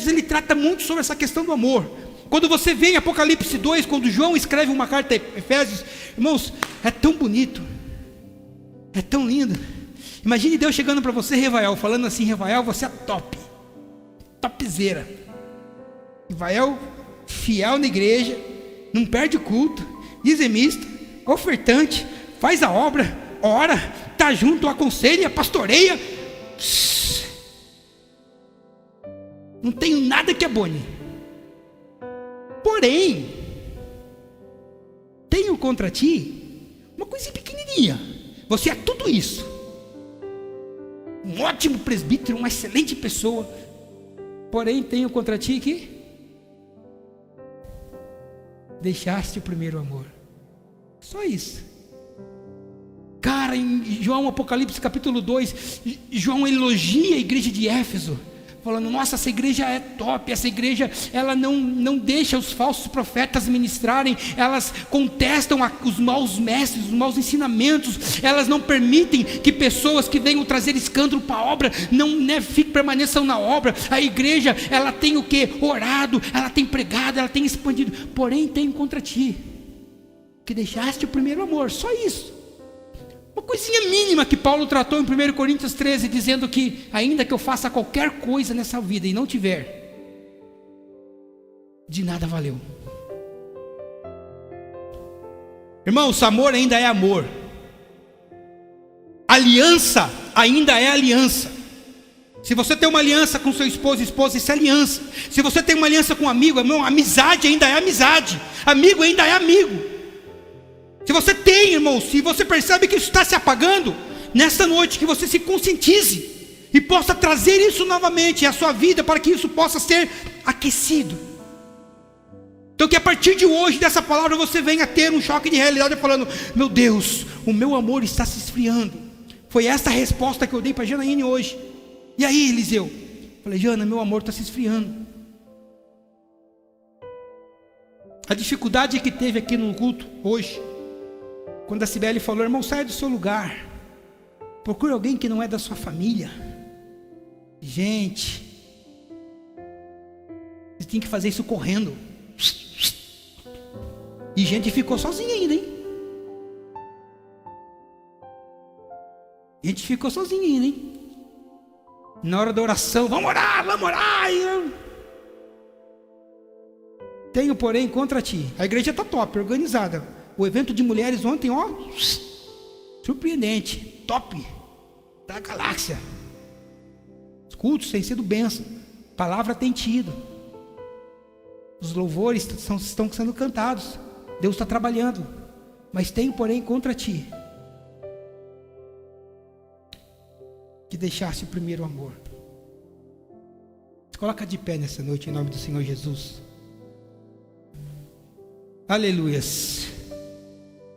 A: ele trata muito sobre essa questão do amor. Quando você vê em Apocalipse 2, quando João escreve uma carta a Efésios, irmãos, é tão bonito, é tão lindo. Imagine Deus chegando para você, Revael, falando assim: Revael, você é top, topzera. Revael, fiel na igreja, não perde culto, dizimista, ofertante, faz a obra, ora, está junto, aconselha, pastoreia. Não tenho nada que abone. Porém, tenho contra ti uma coisinha pequenininha. Você é tudo isso. Um ótimo presbítero, uma excelente pessoa. Porém, tenho contra ti que deixaste o primeiro amor. Só isso. Cara, em João, Apocalipse capítulo 2, João elogia a igreja de Éfeso, falando: nossa, essa igreja é top. Essa igreja, ela não deixa os falsos profetas ministrarem. Elas contestam os maus mestres, os maus ensinamentos. Elas não permitem que pessoas que venham trazer escândalo para a obra permaneçam na obra. A igreja, ela tem o que? Orado, ela tem pregado, ela tem expandido. Porém, tenho contra ti que deixaste o primeiro amor. Só isso. Uma coisinha mínima que Paulo tratou em 1 Coríntios 13, dizendo que ainda que eu faça qualquer coisa nessa vida e não tiver, de nada valeu. Irmãos, amor ainda é amor. Aliança ainda é aliança. Se você tem uma aliança com seu esposo e esposa, isso é aliança. Se você tem uma aliança com um amigo, irmão, amizade ainda é amizade. Amigo ainda é amigo. Se você tem, irmão, se você percebe que isso está se apagando, nesta noite que você se conscientize e possa trazer isso novamente à sua vida, para que isso possa ser aquecido. Então que a partir de hoje, dessa palavra, você venha ter um choque de realidade, falando: meu Deus, o meu amor está se esfriando. Foi essa a resposta que eu dei para Janaíne hoje. E aí, Eliseu? Falei: Jana, meu amor está se esfriando. A dificuldade que teve aqui no culto hoje, quando a Cibele falou: irmão, saia do seu lugar, procure alguém que não é da sua família. Gente, você tem que fazer isso correndo. E gente ficou sozinha ainda, hein? Gente ficou sozinha ainda, hein? Na hora da oração: vamos orar, vamos orar. Tenho, porém, contra ti. A igreja está top, organizada. O evento de mulheres ontem, ó, surpreendente, top, da galáxia. Os cultos têm sido bênção, a palavra tem tido, os louvores estão sendo cantados, Deus está trabalhando. Mas tenho, porém, contra ti que deixaste o primeiro amor. Se coloca de pé nessa noite em nome do Senhor Jesus. Aleluias.